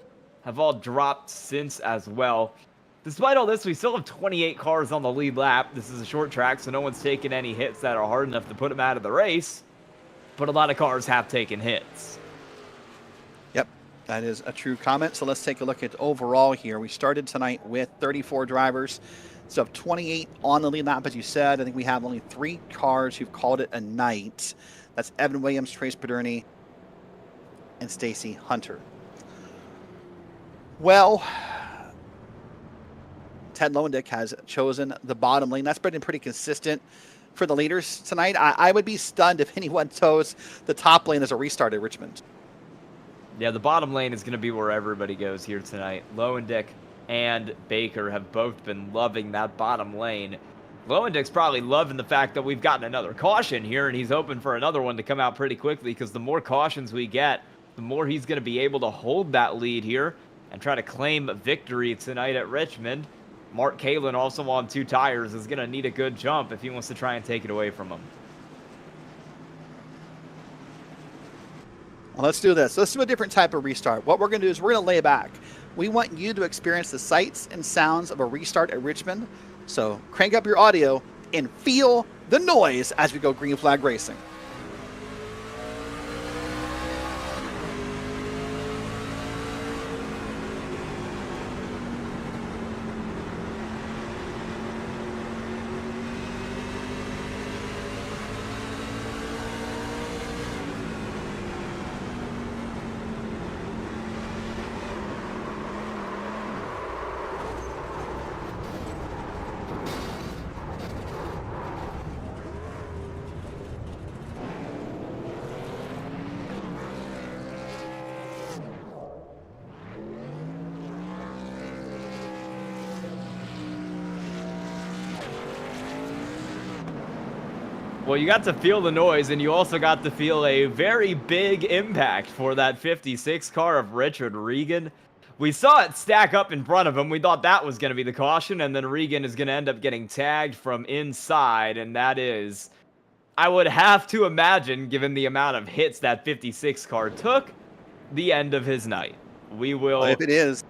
have all dropped since as well. Despite all this, we still have 28 cars on the lead lap. This is a short track, so no one's taken any hits that are hard enough to put them out of the race, but a lot of cars have taken hits. Yep, that is a true comment. So let's take a look at overall here. We started tonight with 34 drivers. So 28 on the lead lap, as you said. I think we have only 3 cars who've called it a night. That's Evan Williams, Trace Paderni, and Stacy Hunter. Well, Ted Lowendick has chosen the bottom lane. That's been pretty consistent for the leaders tonight. I would be stunned if anyone chose the top lane as a restart at Richmond. Yeah, the bottom lane is going to be where everybody goes here tonight. Lowendick and Baker have both been loving that bottom lane. Lowendick's probably loving the fact that we've gotten another caution here, and he's hoping for another one to come out pretty quickly, because the more cautions we get, the more he's going to be able to hold that lead here and try to claim victory tonight at Richmond. Mark Kalin, also on 2 tires, is going to need a good jump if he wants to try and take it away from him. Well, let's do this. Let's do a different type of restart. What we're going to do is we're going to lay back. We want you to experience the sights and sounds of a restart at Richmond. So crank up your audio and feel the noise as we go green flag racing. Well, you got to feel the noise, and you also got to feel a very big impact for that 56 car of Richard Regan. We saw it stack up in front of him. We thought that was going to be the caution, and then Regan is going to end up getting tagged from inside, and that is, I would have to imagine, given the amount of hits that 56 car took, the end of his night. We will... Well, if it is...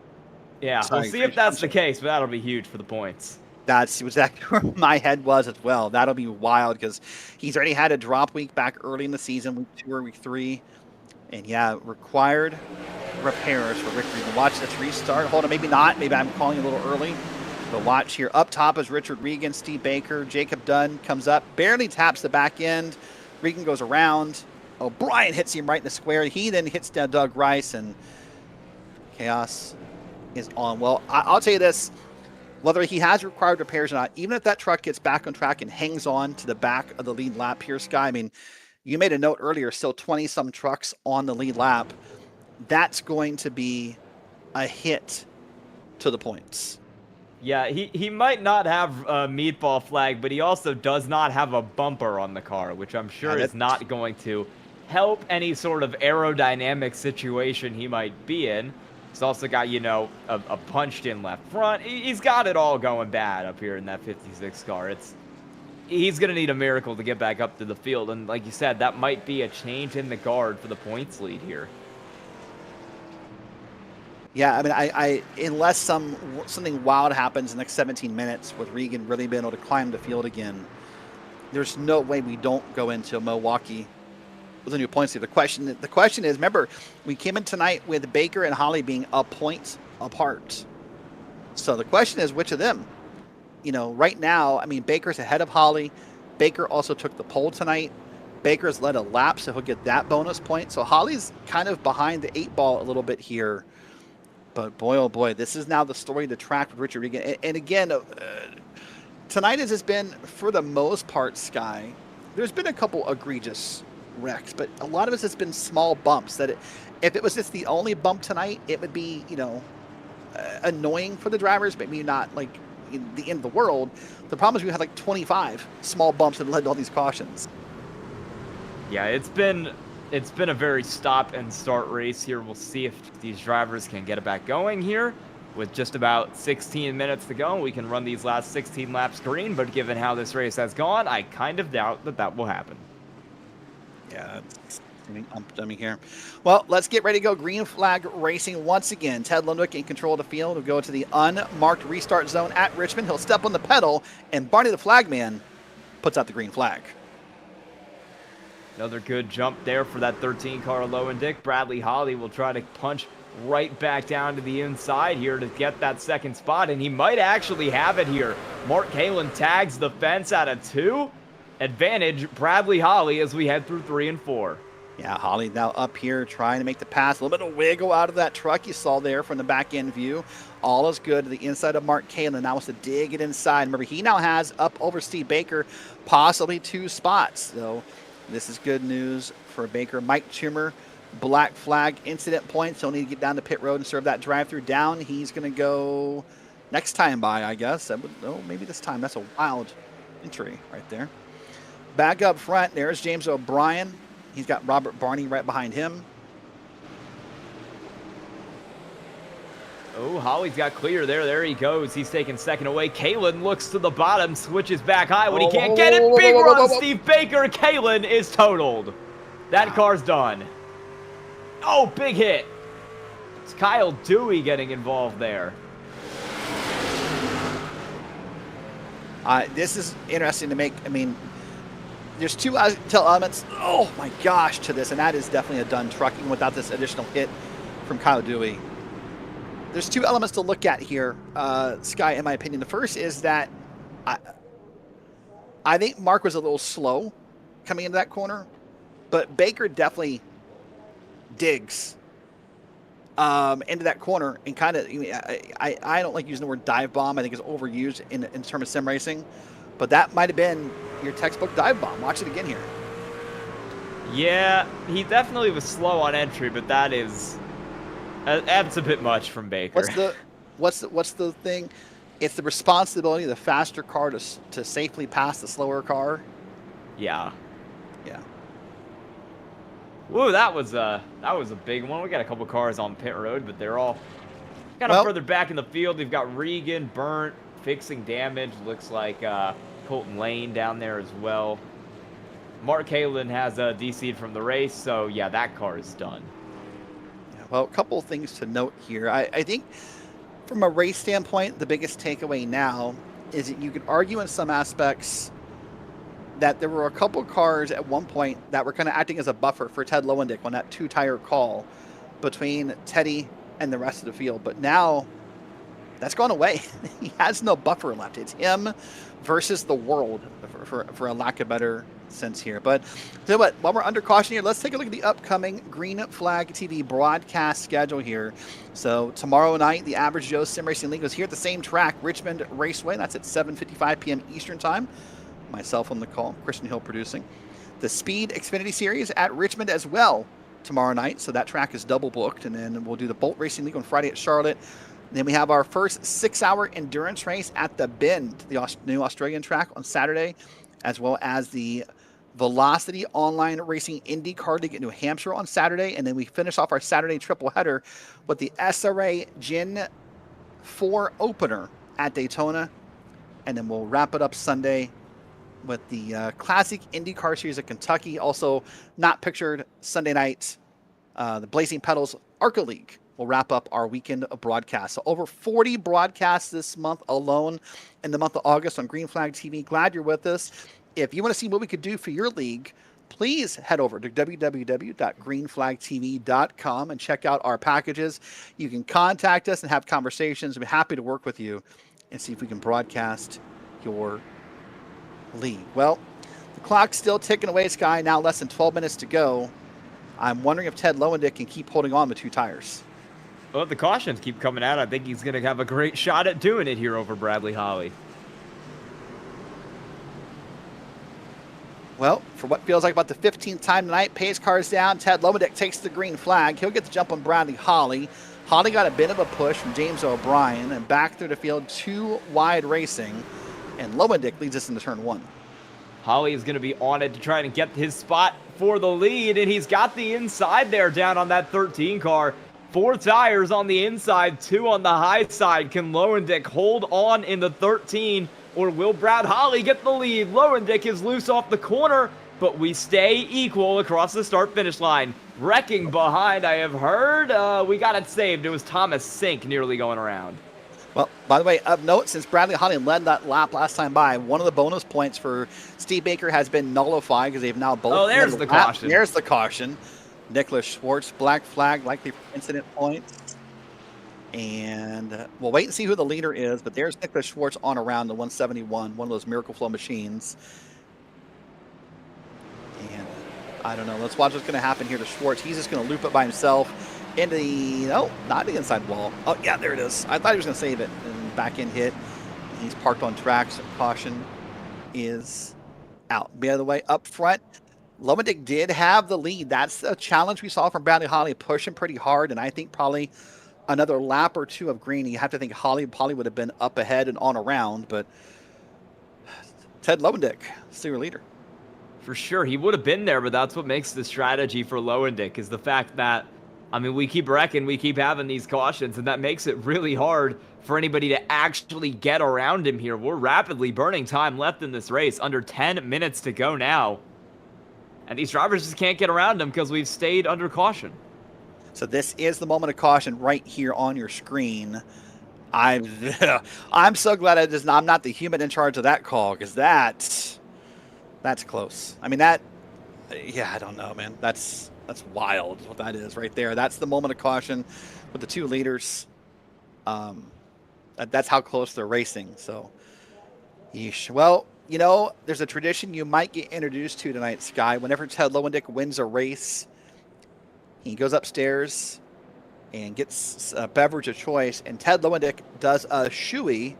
Yeah, we'll see if that's the case, but that'll be huge for the points. That's exactly where my head was as well. That'll be wild because he's already had a drop week back early in the season, week 2 or week 3. And yeah, required repairs for Rick Regan. Watch this restart. Hold on, maybe not. Maybe I'm calling a little early. But watch here. Up top is Richard Regan, Steve Baker. Jacob Dunn comes up, barely taps the back end. Regan goes around. O'Brien hits him right in the square. He then hits down Doug Rice, and chaos is on. Well, I'll tell you this. Whether he has required repairs or not, even if that truck gets back on track and hangs on to the back of the lead lap here, Sky, I mean, you made a note earlier, still 20-some trucks on the lead lap. That's going to be a hit to the points. Yeah, he might not have a meatball flag, but he also does not have a bumper on the car, which I'm sure is not going to help any sort of aerodynamic situation he might be in. He's also got, you know, a punched-in left front. He's got it all going bad up here in that 56 car. He's going to need a miracle to get back up to the field. And like you said, that might be a change in the guard for the points lead here. Yeah, I mean, I unless something wild happens in the next 17 minutes with Regan really being able to climb the field again, there's no way we don't go into Milwaukee with the new points here. The question is, remember, we came in tonight with Baker and Holly being a point apart. So the question is, which of them? You know, right now, I mean, Baker's ahead of Holly. Baker also took the pole tonight. Baker's led a lap, so he'll get that bonus point. So Holly's kind of behind the 8-ball a little bit here. But boy, oh boy, this is now the story of the track with Richard Regan. And again, tonight has been, for the most part, Sky, there's been a couple egregious wrecks, but a lot of it has been small bumps that if it was just the only bump tonight, it would be, you know, annoying for the drivers, but maybe not like the end of the world. The problem is we had like 25 small bumps that led to all these cautions. Yeah, it's been a very stop and start race here. We'll see if these drivers can get it back going here. With just about 16 minutes to go, we can run these last 16 laps green, but given how this race has gone, I kind of doubt that will happen. Yeah, I'm dummy here. Well, let's get ready to go. Green flag racing once again. Ted Lundwick in control of the field. Will go to the unmarked restart zone at Richmond. He'll step on the pedal, and Barney the flagman puts out the green flag. Another good jump there for that 13 car low and Dick. Bradley Holly will try to punch right back down to the inside here to get that second spot, and he might actually have it here. Mark Kalin tags the fence out of 2. Advantage Bradley Holly as we head through 3 and 4. Yeah, Holly now up here trying to make the pass. A little bit of wiggle out of that truck you saw there from the back end view. All is good to the inside of Mark Kalin. Now wants to dig it inside. Remember, he now has up over Steve Baker, possibly 2 spots. So this is good news for Baker. Mike Toomer, black flag incident point. So he'll need to get down to pit road and serve that drive-through down. He's going to go next time by, I guess. Maybe this time. That's a wild entry right there. Back up front, there's James O'Brien. He's got Robert Barney right behind him. Oh, Holly's got clear there. There he goes. He's taking second away. Kalin looks to the bottom, switches back high when he can't get it. Big run, Steve Baker. Kalin is totaled. That car's done. Oh, big hit. It's Kyle Dewey getting involved there. This is interesting to make. I mean, there's 2 elements, oh my gosh, to this, and that is definitely a done trucking without this additional hit from Kyle Dewey. There's 2 elements to look at here, Sky, in my opinion. The first is that I think Mark was a little slow coming into that corner, but Baker definitely digs into that corner and kind of, I don't like using the word dive bomb. I think it's overused in terms of sim racing, but that might have been your textbook dive bomb. Watch it again here. Yeah, he definitely was slow on entry, but that's a bit much from Baker. What's the thing? It's the responsibility of the faster car to safely pass the slower car. Yeah. Yeah. Woo, that was a big one. We got a couple cars on pit road, but they're all kind of further back in the field. We've got Regan, Burnt, fixing damage. Looks like Colton Lane down there as well. Mark Kalin has DC'd from the race, so yeah, that car is done. Yeah, well, a couple of things to note here. I think from a race standpoint, the biggest takeaway now is that you could argue in some aspects that there were a couple cars at one point that were kind of acting as a buffer for Ted Lowendick on that 2-tire call between Teddy and the rest of the field. But now that's gone away. He has no buffer left. It's him versus the world, for a lack of better sense here. But tell you what, while we're under caution here, let's take a look at the upcoming Green Flag TV broadcast schedule here. So tomorrow night, the Average Joe Sim Racing League is here at the same track, Richmond Raceway. That's at 7:55 p.m. Eastern Time. Myself on the call, Christian Hill producing. The Speed Xfinity Series at Richmond as well tomorrow night. So that track is double booked. And then we'll do the Bolt Racing League on Friday at Charlotte. Then we have our first 6-hour endurance race at the Bend, the new Australian track, on Saturday, as well as the Velocity Online Racing IndyCar League at New Hampshire on Saturday. And then we finish off our Saturday triple header with the SRA Gen 4 opener at Daytona. And then we'll wrap it up Sunday with the Classic IndyCar Series at Kentucky. Also not pictured Sunday night, the Blazing Pedals ARCA League will wrap up our weekend of broadcasts. So over 40 broadcasts this month alone in the month of August on Green Flag TV. Glad you're with us. If you want to see what we could do for your league, please head over to www.greenflagtv.com and check out our packages. You can contact us and have conversations. We're happy to work with you and see if we can broadcast your lead. Well, the clock's still ticking away, Sky. Now less than 12 minutes to go. I'm wondering if Ted Lowendick can keep holding on with 2 tires. Well, if the cautions keep coming out, I think he's going to have a great shot at doing it here over Bradley Holly. Well, for what feels like about the 15th time tonight, pace car's down. Ted Lowendick takes the green flag. He'll get the jump on Bradley Holly. Holly got a bit of a push from James O'Brien, and back through the field, 2 wide racing, and Lowendick leads us into turn 1. Holly is going to be on it to try and get his spot for the lead, and he's got the inside there down on that 13 car. 4 tires on the inside, 2 on the high side. Can Lowendick hold on in the 13? Or will Brad Holly get the lead? Lowendick is loose off the corner, but we stay equal across the start-finish line. Wrecking behind, I have heard. We got it saved. It was Thomas Sink nearly going around. Well, by the way, of note, since Bradley Holly led that lap last time by, one of the bonus points for Steve Baker has been nullified because they've now both... Oh, there's the caution. There's the caution. Nicholas Schwartz, black flag, likely for incident points. And we'll wait and see who the leader is, but there's Nicholas Schwartz on around the 171, one of those Miracle Flow machines. And I don't know. Let's watch what's going to happen here to Schwartz. He's just going to loop it by himself into the, no, not the inside wall. Oh, yeah, there it is. I thought he was going to save it. And back end hit. And he's parked on track, so caution is out. By the way, up front, Lowendick did have the lead. That's a challenge we saw from Bradley Holly, pushing pretty hard, and I think probably another lap or 2 of green. You have to think Holly would have been up ahead and on around, but Ted Lowendick, still your leader. For sure, he would have been there, but that's what makes the strategy for Lowendick is the fact that, I mean, we keep wrecking, we keep having these cautions, and that makes it really hard for anybody to actually get around him here. We're rapidly burning time left in this race, under 10 minutes to go now. And these drivers just can't get around him because we've stayed under caution. So this is the moment of caution right here on your screen. I'm so glad I'm not the human in charge of that call, because that's close. I mean, yeah, I don't know, man. That's wild what that is right there. That's the moment of caution with the 2 leaders. That's how close they're racing. So, yeesh. Well, you know, there's a tradition you might get introduced to tonight, Sky. Whenever Ted Lowendick wins a race, he goes upstairs and gets a beverage of choice, and Ted Lowendick does a shoey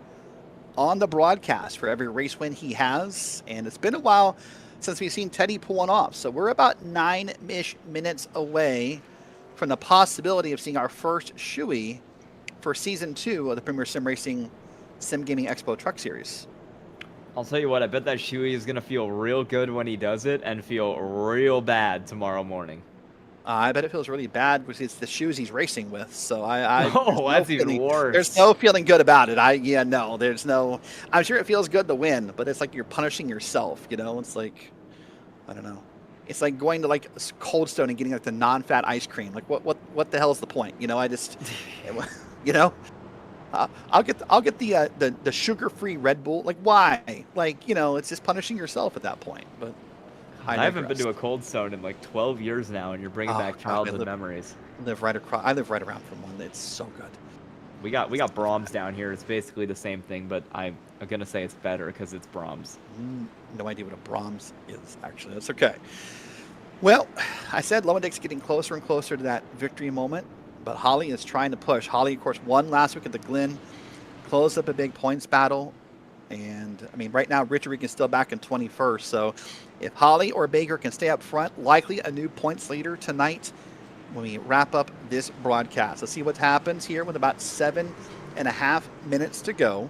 on the broadcast for every race win he has. And it's been a while since we've seen Teddy pull one off. So we're about 9-ish minutes away from the possibility of seeing our first shoey for Season 2 of the Premier Sim Racing SimGamingExpo Truck Series. I'll tell you what, I bet that shoey is going to feel real good when he does it and feel real bad tomorrow morning. I bet it feels really bad because it's the shoes he's racing with. So that's even worse. There's no feeling good about it. There's no. I'm sure it feels good to win, but it's like you're punishing yourself. You know, it's like, I don't know. It's like going to like Cold Stone and getting like the non-fat ice cream. Like what the hell is the point? You know, I just, you know, I'll get the sugar-free Red Bull. Like why? Like, you know, it's just punishing yourself at that point. But I haven't been to a Cold Stone in like 12 years now, and you're bringing back childhood memories. I live right around from one. It's so good. We got Brahms down here. It's basically the same thing, but I'm gonna say it's better because it's Brahms. No idea what a Brahms is, actually. That's okay. Well, I said Lowendick's getting closer and closer to that victory moment, but Holly is trying to push. Holly, of course, won last week at the Glen, closed up a big points battle. And, I mean, right now, Richard is still back in 21st. So if Holly or Baker can stay up front, likely a new points leader tonight when we wrap up this broadcast. Let's see what happens here with about 7.5 minutes to go.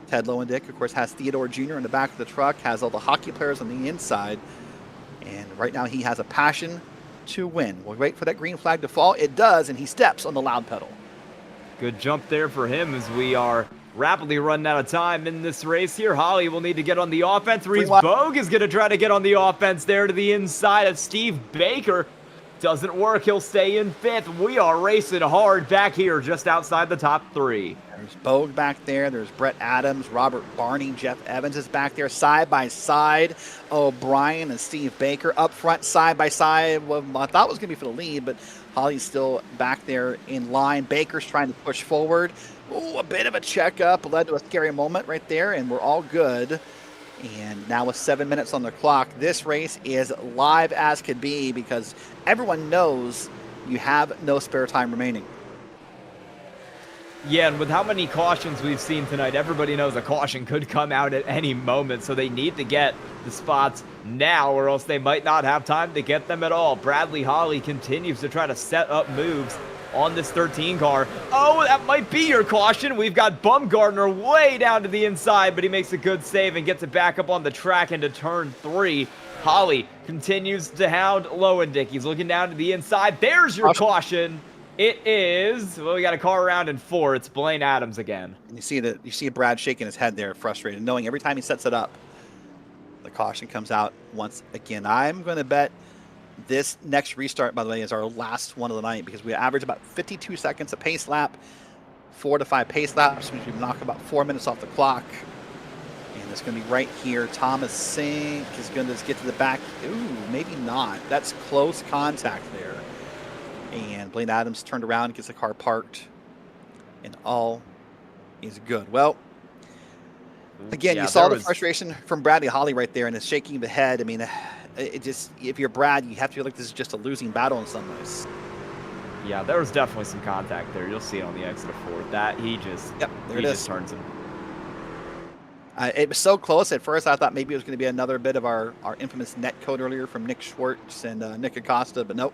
Ted Lowendick, of course, has Theodore Jr. in the back of the truck, has all the hockey players on the inside. And right now he has a passion to win. We'll wait for that green flag to fall. It does, and he steps on the loud pedal. Good jump there for him as we are rapidly running out of time in this race here. Holly will need to get on the offense. Reese Bogue is going to try to get on the offense there to the inside of Steve Baker. Doesn't work. He'll stay in 5th. We are racing hard back here just outside the top 3. There's Bogue back there. There's Brett Adams, Robert Barney, Jeff Evans is back there side by side. O'Brien and Steve Baker up front side by side. Well, I thought it was going to be for the lead, but Holly's still back there in line. Baker's trying to push forward. Ooh, a bit of a checkup led to a scary moment right there, and we're all good. And now with 7 minutes on the clock, this race is live as could be because everyone knows you have no spare time remaining. Yeah, and with how many cautions we've seen tonight, everybody knows a caution could come out at any moment, so they need to get the spots now or else they might not have time to get them at all. Bradley Holly continues to try to set up moves on this 13 car. Oh, that might be your caution. We've got Bumgardner way down to the inside, but he makes a good save and gets it back up on the track into turn 3. Holly continues to hound Lowendick. He's looking down to the inside. There's your caution. It is, well, we got a car around in 4. It's Blaine Adams again. And you see Brad shaking his head there, frustrated, knowing every time he sets it up, the caution comes out once again. I'm going to bet this next restart, by the way, is our last one of the night because we average about 52 seconds a pace lap, 4 to 5 pace laps, which we knock about 4 minutes off the clock. And it's going to be right here. Thomas Sink is going to get to the back. Ooh, maybe not. That's close contact there. And Blaine Adams turned around, gets the car parked, and all is good. Well, again, you saw the frustration from Bradley Holly right there and his shaking of the head. I mean, it just, if you're Brad, you have to feel like this is just a losing battle in some ways. Yeah, there was definitely some contact there. You'll see it on the exit of 4th. That he just, yep, there he it just is. turns him. It was so close. At first, I thought maybe it was going to be another bit of our infamous net code earlier from Nick Schwartz and Nick Acosta, but nope,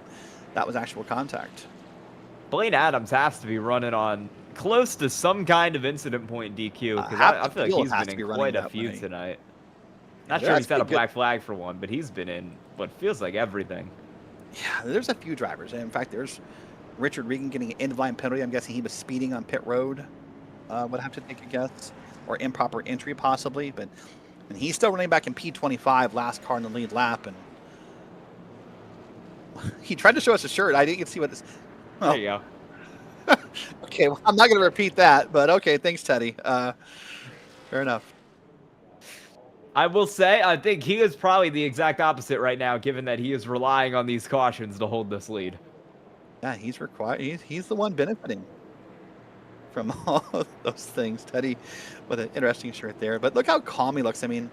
that was actual contact. Blaine Adams has to be running on close to some kind of incident point DQ because I feel like he's been in quite a few tonight. Not sure he's had a black flag for one, but he's been in what feels like everything. Yeah, there's a few drivers. In fact, there's Richard Regan getting an end-of-line penalty. I'm guessing he was speeding on pit road. Would have to take a guess. Or improper entry, possibly. But and he's still running back in P25, last car in the lead lap. And he tried to show us a shirt. I didn't get to see what this... Oh. There you go. Okay, well, I'm not going to repeat that. But okay, thanks, Teddy. Fair enough. I will say, I think he is probably the exact opposite right now, given that he is relying on these cautions to hold this lead. Yeah, he's required. He's the one benefiting from all of those things. Teddy with an interesting shirt there. But look how calm he looks. I mean,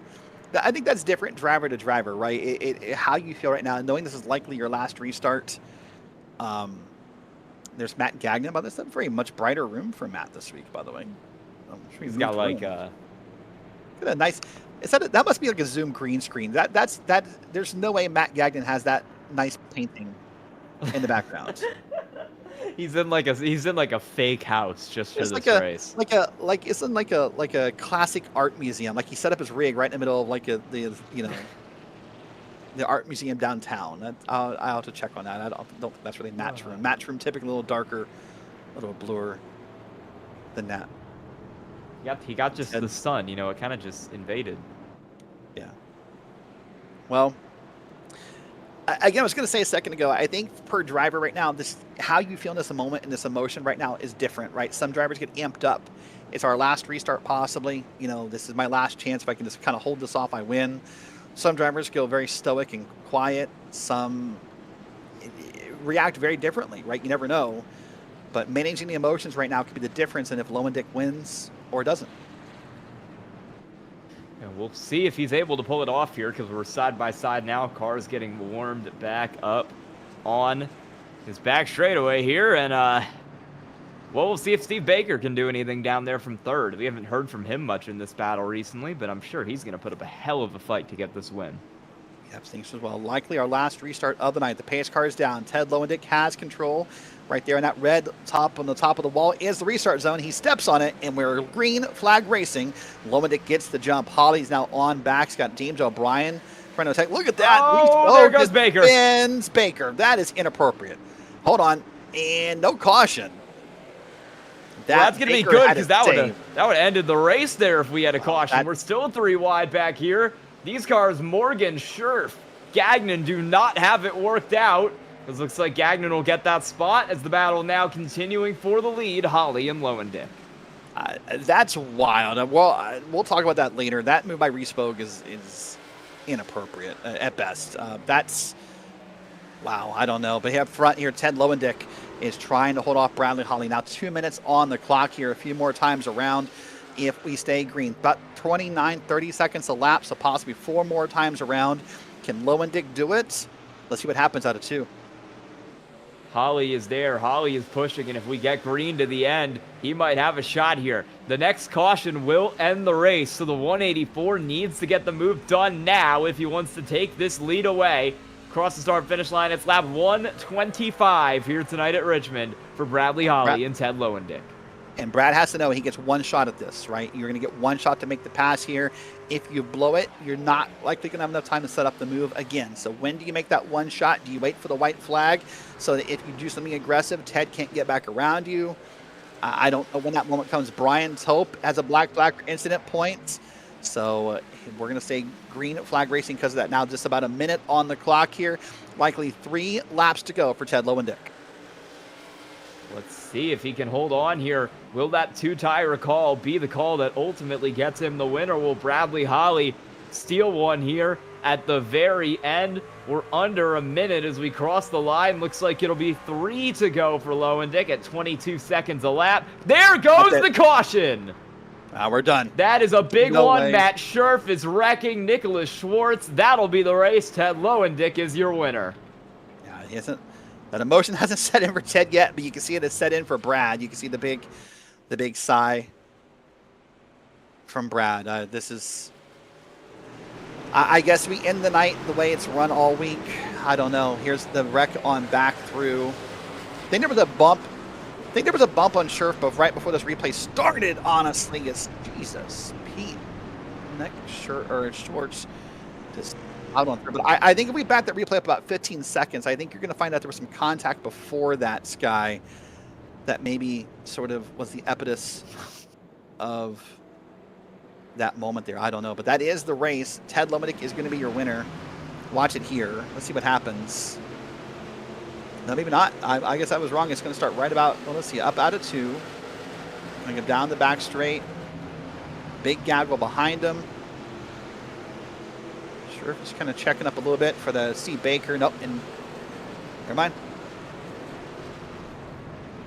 I think that's different driver to driver, right? How you feel right now, knowing this is likely your last restart. There's Matt Gagnon, but there's a very much brighter room for Matt this week, by the way. He's got like a nice... That must be like a Zoom green screen. That's there's no way Matt Gagnon has that nice painting in the background. He's in like a fake house just for this race. It's in like a classic art museum. Like he set up his rig right in the middle of like the art museum downtown. I'll have to check on that. I don't think that's really Matt's room. Matt's room typically a little darker, a little bluer than that. He got just the sun, it kind of just invaded. Yeah. Well, again, I was going to say a second ago, I think per driver right now, how you feel in this moment and this emotion right now is different, right? Some drivers get amped up. It's our last restart possibly. This is my last chance. If I can just kind of hold this off, I win. Some drivers feel very stoic and quiet. Some react very differently, right? You never know. But managing the emotions right now could be the difference in if Lowendick wins or doesn't. And we'll see if he's able to pull it off here because we're side by side now. Car's getting warmed back up on his back straightaway here. And, well, we'll see if Steve Baker can do anything down there from 3rd. We haven't heard from him much in this battle recently, but I'm sure he's going to put up a hell of a fight to get this win. Yep, thinks as well. Likely our last restart of the night. The pace car is down. Ted Lowendick has control. Right there in that red top on the top of the wall is the restart zone. He steps on it, and we're green flag racing. Lowendick gets the jump. Holly's now on back. He's got James O'Brien trying to attack. Look at that. There goes Baker. Spins Baker. That is inappropriate. Hold on. And no caution. That's going to be good because that would have ended the race there if we had a caution. We're still 3 wide back here. These cars, Morgan, Scherff, Gagnon, do not have it worked out. It looks like Gagnon will get that spot as the battle now continuing for the lead, Holly and Lowendick. That's wild. Well, we'll talk about that later. That move by Respoke is inappropriate at best. That's, wow, I don't know. But up front here, Ted Lowendick is trying to hold off Bradley Holly. Now 2 minutes on the clock here, a few more times around if we stay green. About 29, 30 seconds elapsed, so possibly 4 more times around. Can Lowendick do it? Let's see what happens out of 2. Holly is there. Holly is pushing, and if we get green to the end, he might have a shot here. The next caution will end the race, so the 184 needs to get the move done now if he wants to take this lead away. Across the start-finish line, it's lap 125 here tonight at Richmond for Bradley Holly and Ted Lowendick. And Brad has to know he gets 1 shot at this, right? You're going to get 1 shot to make the pass here. If you blow it, you're not likely going to have enough time to set up the move again. So when do you make that 1 shot? Do you wait for the white flag so that if you do something aggressive, Ted can't get back around you? I don't know when that moment comes. Brian's Hope has a black flag for incident points. So we're going to say green flag racing because of that. Now just about a minute on the clock here. Likely 3 laps to go for Ted Lowendick. Let's see if he can hold on here. Will that 2-tire call be the call that ultimately gets him the win, or will Bradley Holly steal one here at the very end? We're under a minute as we cross the line. Looks like it'll be 3 to go for Lowendick at 22 seconds a lap. There goes the caution. We're done. That is a big one. Way. Matt Scherff is wrecking Nicholas Schwartz. That'll be the race. Ted Lowendick is your winner. Yeah, he isn't. That emotion hasn't set in for Ted yet, but you can see it has set in for Brad. You can see the big sigh from Brad. This is, I guess we end the night the way it's run all week. I don't know. Here's the wreck on back through. I think there was a bump. On Scherff, but right before this replay started, honestly, it's Jesus, Pete, Schwartz, just out on. But I think if we back that replay up about 15 seconds, I think you're going to find out there was some contact before that, Sky, that maybe sort of was the impetus of that moment there. I don't know, but that is the race. Ted Lowendick is going to be your winner. Watch it here. Let's see what happens. No, maybe not. I guess I was wrong. It's going to start right about, well, let's see, up out of 2. Going to go down the back straight. Big Gadwell behind him. Sure, just kind of checking up a little bit for the C. Baker. Nope, and never mind.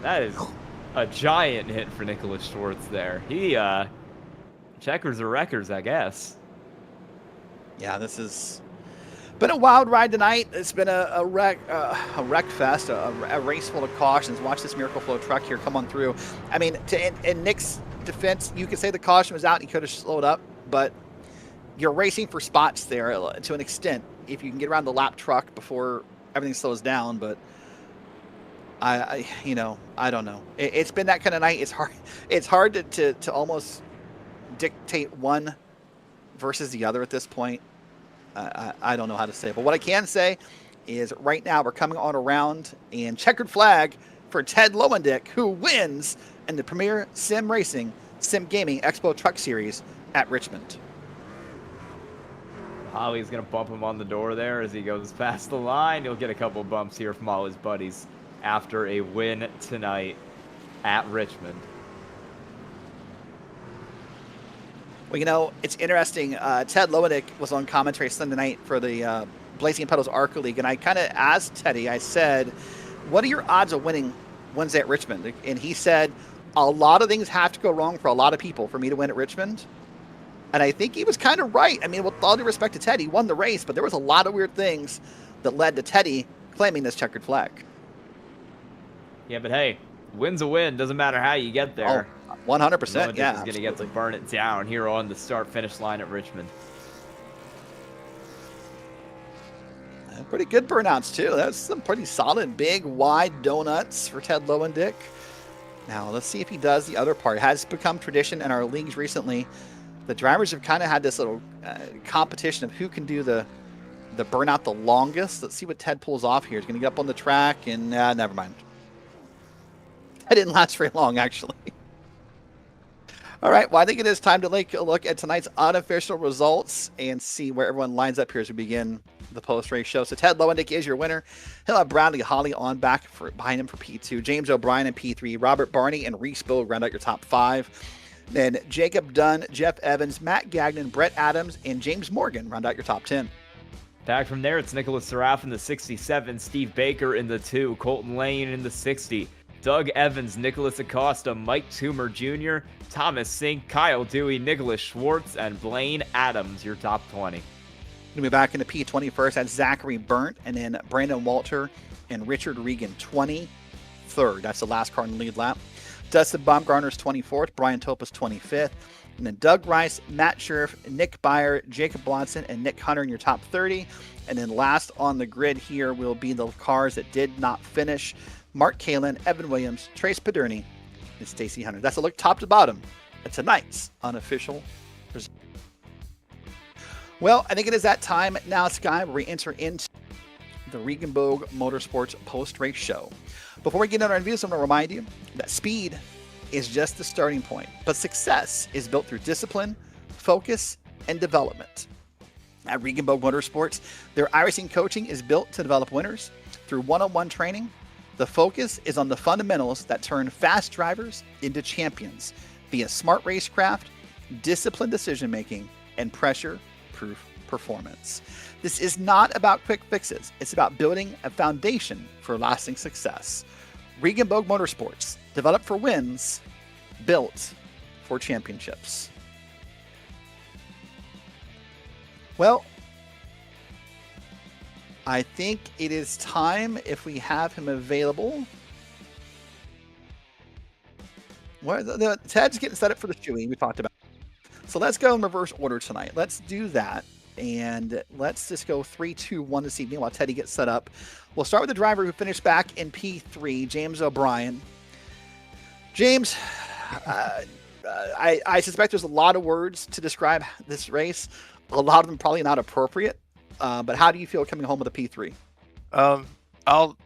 That is a giant hit for Nicholas Schwartz there. He checkers or wreckers, I guess. Yeah, this is been a wild ride tonight. It's been a wreck fest, a race full of cautions. Watch this Miracle Flow truck here come on through. I mean, in Nick's defense, you could say the caution was out and he could have slowed up, but you're racing for spots there to an extent if you can get around the lap truck before everything slows down. But I don't know. It's been that kind of night. It's hard to almost dictate one versus the other at this point. I don't know how to say it. But what I can say is right now we're coming on around and checkered flag for Ted Lowendick, who wins in the Premier Sim Racing Sim Gaming Expo Truck Series at Richmond. Holly's going to bump him on the door there as he goes past the line. He'll get a couple bumps here from all his buddies after a win tonight at Richmond. Well, it's interesting. Ted Lowendick was on commentary Sunday night for the Blazing Pedals Arca League, and I kind of asked Teddy, I said, what are your odds of winning Wednesday at Richmond? And he said, a lot of things have to go wrong for a lot of people for me to win at Richmond. And I think he was kind of right. I mean, with all due respect to Teddy, he won the race, but there was a lot of weird things that led to Teddy claiming this checkered flag. Yeah, but hey, win's a win. Doesn't matter how you get there. Oh, 100%, yeah. He's going to get to burn it down here on the start-finish line at Richmond. Pretty good burnouts, too. That's some pretty solid, big, wide donuts for Ted Lowendick. Now, let's see if he does the other part. It has become tradition in our leagues recently. The drivers have kind of had this little competition of who can do the burnout the longest. Let's see what Ted pulls off here. He's going to get up on the track, and never mind. That didn't last very long, actually. All right, well, I think it is time to take a look at tonight's unofficial results and see where everyone lines up here as we begin the post-race show. So Ted Lowendick is your winner. He'll have Bradley Holly on back behind him for P2. James O'Brien in P3. Robert Barney and Reese Bill round out your top 5. Then Jacob Dunn, Jeff Evans, Matt Gagnon, Brett Adams, and James Morgan round out your top 10. Back from there, it's Nicholas Seraph in the 67, Steve Baker in the 2, Colton Lane in the 60, Doug Evans, Nicholas Acosta, Mike Toomer Jr., Thomas Sink, Kyle Dewey, Nicholas Schwartz, and Blaine Adams, your top 20. We'll be back in the P20 first. That's Zachary Burnt, and then Brandon Walter and Richard Regan, 23rd. That's the last car in the lead lap. Dustin Baumgartner's 24th, Brian Topa's 25th. And then Doug Rice, Matt Scherff, Nick Byer, Jacob Watson, and Nick Hunter in your top 30. And then last on the grid here will be the cars that did not finish. Mark Kalin, Evan Williams, Trace Paderni, and Stacy Hunter. That's a look top to bottom at tonight's unofficial result. Well, I think it is that time now, Sky, where we enter into the Regenboog Motorsports post-race show. Before we get into our reviews, I'm going to remind you that speed is just the starting point, but success is built through discipline, focus, and development. At Regenboog Motorsports, their iRacing coaching is built to develop winners through one-on-one training. The focus is on the fundamentals that turn fast drivers into champions via smart racecraft, disciplined decision-making, and pressure-proof performance. This is not about quick fixes. It's about building a foundation for lasting success. Regenboog Motorsports, developed for wins, built for championships. Well, I think it is time, if we have him available. Well, Ted's getting set up for the shoeing we talked about. So let's go in reverse order tonight. Let's do that. And let's just go 3, 2, 1 this evening while Teddy gets set up. We'll start with the driver who finished back in P3, James O'Brien. James, I suspect there's a lot of words to describe this race. A lot of them probably not appropriate. But how do you feel coming home with a P3? I'll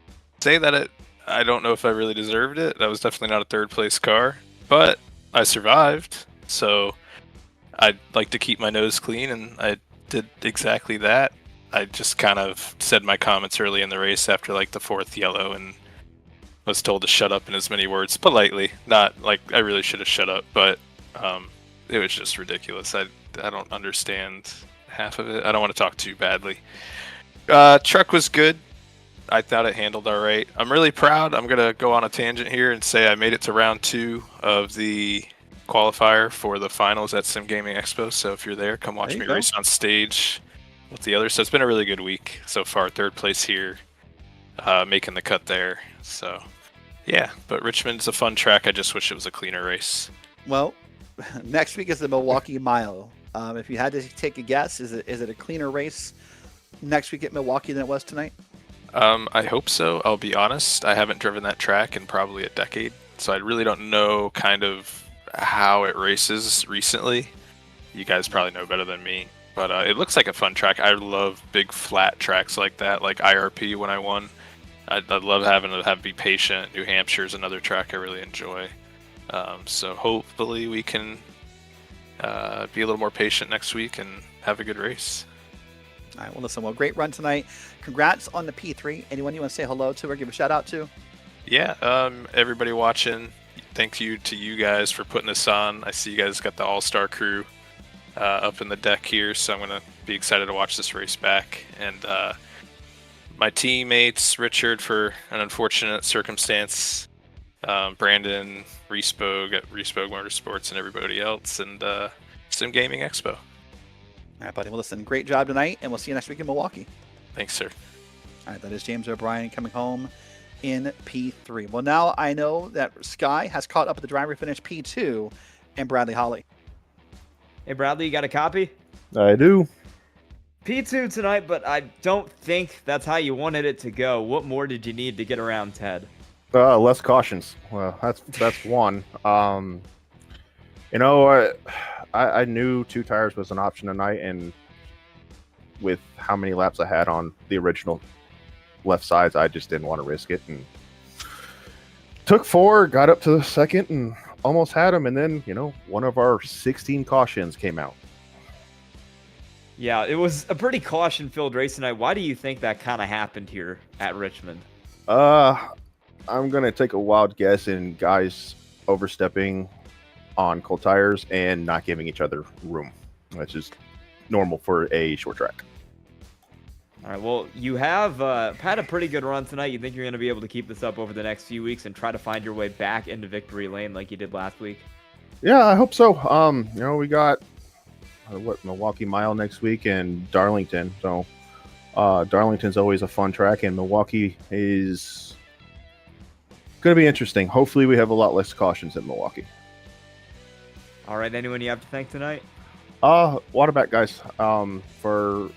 say that I don't know if I really deserved it. That was definitely not a third place car, but I survived. So I'd like to keep my nose clean, and I did exactly that. I just kind of said my comments early in the race after like the 4th yellow and was told to shut up in as many words, politely. Not like I really should have shut up, but it was just ridiculous. I don't understand half of it. I don't want to talk too badly. Truck was good. I thought it handled all right. I'm really proud. I'm going to go on a tangent here and say I made it to round 2 of the qualifier for the finals at SimGamingExpo. So if you're there, come watch me race on stage with the others. So it's been a really good week so far. 3rd place here, making the cut there. So yeah, but Richmond's a fun track. I just wish it was a cleaner race. Well, next week is the Milwaukee Mile. If you had to take a guess, is it a cleaner race next week at Milwaukee than it was tonight? I hope so. I'll be honest. I haven't driven that track in probably a decade, so I really don't know kind of how it races recently. You guys probably know better than me, but it looks like a fun track. I love big flat tracks like that, like IRP when I won. I'd love having to be patient. New Hampshire's another track I really enjoy. So hopefully we can be a little more patient next week and have a good race. All right, well, listen, great run tonight. Congrats on the P3. Anyone you want to say hello to or give a shout out to? Yeah, everybody watching, thank you to you guys for putting this on. I see you guys got the all-star crew up in the deck here, so I'm going to be excited to watch this race back. And my teammates, Richard for an unfortunate circumstance, Brandon, Reesboog at Reesboog Motorsports, and everybody else, and SimGamingExpo. All right, buddy. Well, listen, great job tonight, and we'll see you next week in Milwaukee. Thanks, sir. All right, that is James O'Brien coming home in P3. Well, now I know that Sky has caught up with the driver finish P2 and Bradley Holly. Hey, Bradley, you got a copy? I do. P2 tonight, but I don't think that's how you wanted it to go. What more did you need to get around Ted? Less cautions. Well, that's one. You know, I knew 2 tires was an option tonight, and with how many laps I had on the original left sides, I just didn't want to risk it. And took 4, got up to the 2nd, and almost had him. And then, you know, one of our 16 cautions came out. Yeah, it was a pretty caution-filled race tonight. Why do you think that kind of happened here at Richmond? I'm gonna take a wild guess in guys overstepping on cold tires and not giving each other room, which is normal for a short track. All right, well, you have had a pretty good run tonight. You think you're going to be able to keep this up over the next few weeks and try to find your way back into victory lane like you did last week? Yeah, I hope so. We got Milwaukee Mile next week and Darlington. So Darlington's always a fun track, and Milwaukee is going to be interesting. Hopefully, we have a lot less cautions at Milwaukee. All right, anyone you have to thank tonight? Waterback guys, for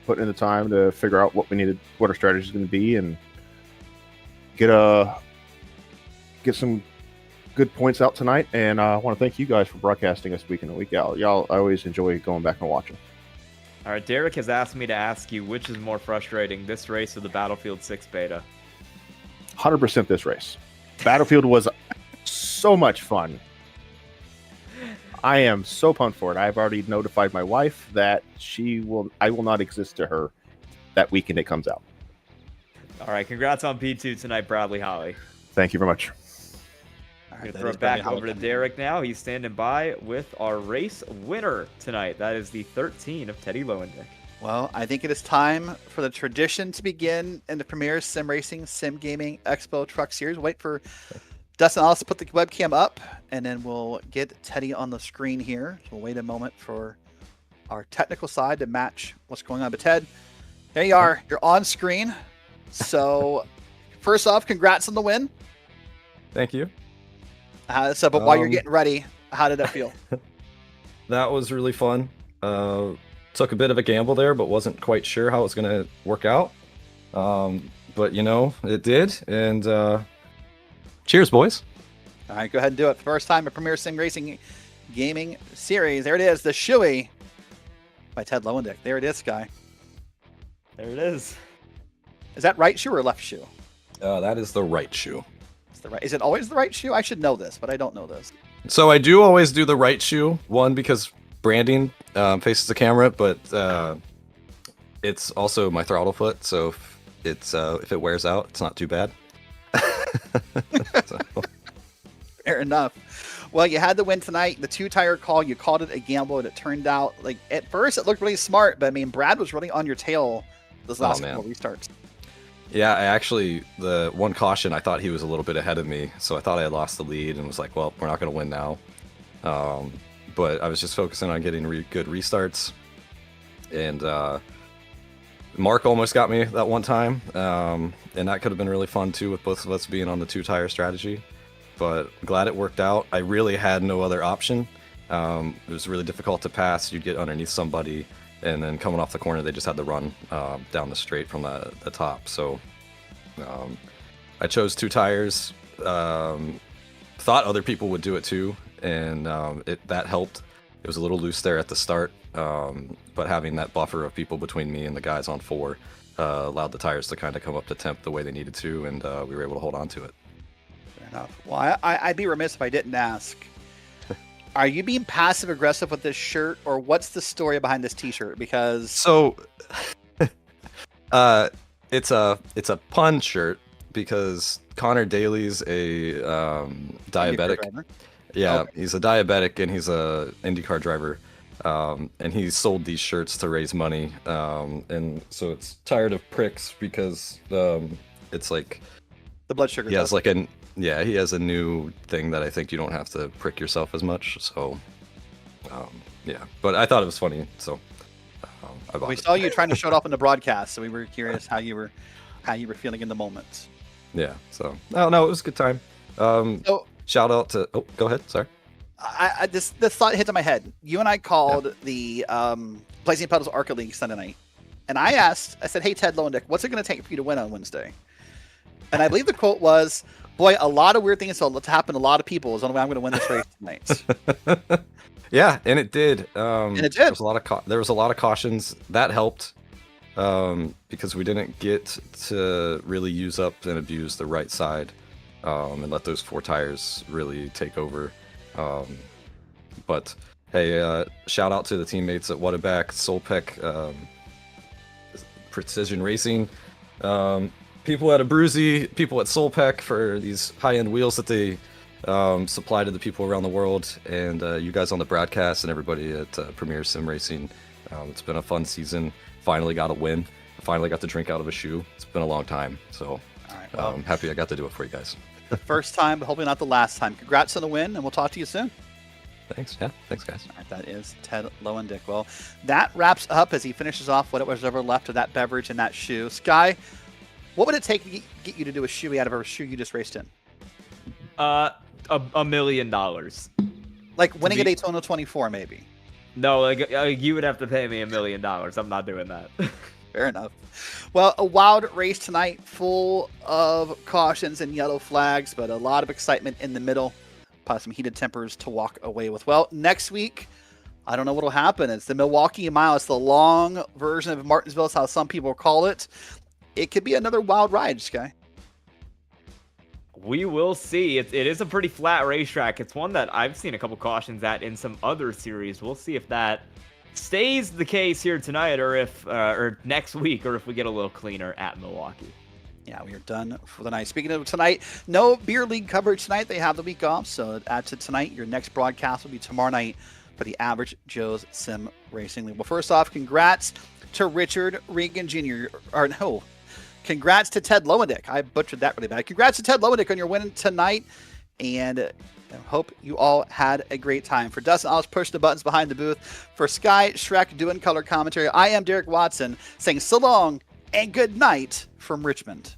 putting in the time to figure out what we needed, what our strategy is going to be, and get some good points out tonight. And I want to thank you guys for broadcasting us week in and week out. Y'all, I always enjoy going back and watching. All right, Derrick has asked me to ask you which is more frustrating, this race or the Battlefield 6 beta? 100% this race. Battlefield was so much fun. I am so pumped for it. I've already notified my wife that I will not exist to her that weekend it comes out. All right, congrats on P2 tonight, Bradley Holly. Thank you very much. I'm going to throw it back over to Derrick now. He's standing by with our race winner tonight. That is the 13 of Teddy Lowendick. Well, I think it is time for the tradition to begin in the premier sim racing, Sim Gaming Expo Truck Series. Wait for Dustin and Ollis to put the webcam up, and then we'll get Teddy on the screen here. So we'll wait a moment for our technical side to match what's going on. But Ted, there you are. You're on screen. So first off, congrats on the win. Thank you. But while you're getting ready, how did that feel? That was really fun. Took a bit of a gamble there, but wasn't quite sure how it was going to work out. But, it did. And cheers, boys. All right, go ahead and do it. First time a Premier Sim Racing Gaming Series. There it is, the Shoey by Ted Lowendick. There it is, Sky. There it is. Is that right shoe or left shoe? That is the right shoe. It's the right. Is it always the right shoe? I should know this, but I don't know this. So I do always do the right shoe. One, because branding faces the camera, but it's also my throttle foot. So if it wears out, it's not too bad. So. Fair enough. Well, you had the win tonight. The two-tire call, you called it a gamble, and it turned out, like, at first it looked really smart, but I mean, Brad was really on your tail those last couple of restarts. Yeah, the one caution, I thought he was a little bit ahead of me, so I thought I had lost the lead and was like, well, we're not going to win now. But I was just focusing on getting good restarts. And Mark almost got me that one time, and that could have been really fun too with both of us being on the two-tire strategy. But glad it worked out. I really had no other option. It was really difficult to pass. You'd get underneath somebody, and then coming off the corner, they just had to run down the straight from the top. So I chose two tires. Thought other people would do it too, and that helped. It was a little loose there at the start, but having that buffer of people between me and the guys on four allowed the tires to kind of come up to temp the way they needed to, and we were able to hold on to it. Fair enough. Well, I'd be remiss if I didn't ask. Are you being passive aggressive with this shirt, or what's the story behind this T-shirt? Because it's a pun shirt because Connor Daly's a diabetic. Yeah, okay. He's a diabetic and he's a IndyCar driver, and he sold these shirts to raise money. And so it's tired of pricks because it's like the blood sugar. He has like he has a new thing that I think you don't have to prick yourself as much. So yeah, but I thought it was funny, so I bought we it. saw you trying to show it off in the broadcast, so we were curious how you were feeling in the moment. Yeah, so no, it was a good time. Shout out to go ahead, sorry. This thought hit in my head. You and I called the Blazing Puddles Arca League Sunday night, and I said, hey Ted Lowendick, what's it going to take for you to win on Wednesday? And I believe the quote was, boy, a lot of weird things will happen to a lot of people is the only way I'm going to win this race tonight. Yeah, and it did. And it did. There was a lot of cautions. That helped because we didn't get to really use up and abuse the right side and let those four tires really take over. But Hey, shout out to the teammates at Whataback, Solpec, Precision Racing, people at Abruzzi, people at Solpec for these high-end wheels that they supply to the people around the world, and you guys on the broadcast and everybody at Premier Sim Racing. It's been a fun season. Finally got a win. Finally got to drink out of a shoe. It's been a long time, so All right, well, I'm happy I got to do it for you guys. the first time, but hopefully not the last time. Congrats on the win, and we'll talk to you soon. Thanks. Yeah, thanks, guys. All right, that is Ted Lowendick. Well, that wraps up as he finishes off what it was ever left of that beverage and that shoe. Sky, what would it take to get you to do a shoey out of a shoe you just raced in? $1 million. Like winning a Daytona 24, maybe. No, like you would have to pay me $1 million. I'm not doing that. Fair enough. Well, a wild race tonight, full of cautions and yellow flags, but a lot of excitement in the middle. Probably some heated tempers to walk away with. Well, next week, I don't know what will happen. It's the Milwaukee Mile. It's the long version of Martinsville, is how some people call it. It could be another wild ride, Sky. We will see. It is a pretty flat racetrack. It's one that I've seen a couple cautions at in some other series. We'll see if that stays the case here tonight, or if or next week, or if we get a little cleaner at Milwaukee. Yeah, we are done for the night. Speaking of tonight, no beer league coverage tonight. They have the week off, so add to tonight. Your next broadcast will be tomorrow night for the Average Joe's Sim Racing League. Well, first off, congrats to Richard Regan Jr. Or no, congrats to Ted Lowendick. I butchered that really bad. Congrats to Ted Lowendick on your win tonight, and I hope you all had a great time. For Dustin, I'll push the buttons behind the booth. For Sky Shrek doing color commentary, I am Derrick Watson saying so long and good night from Richmond.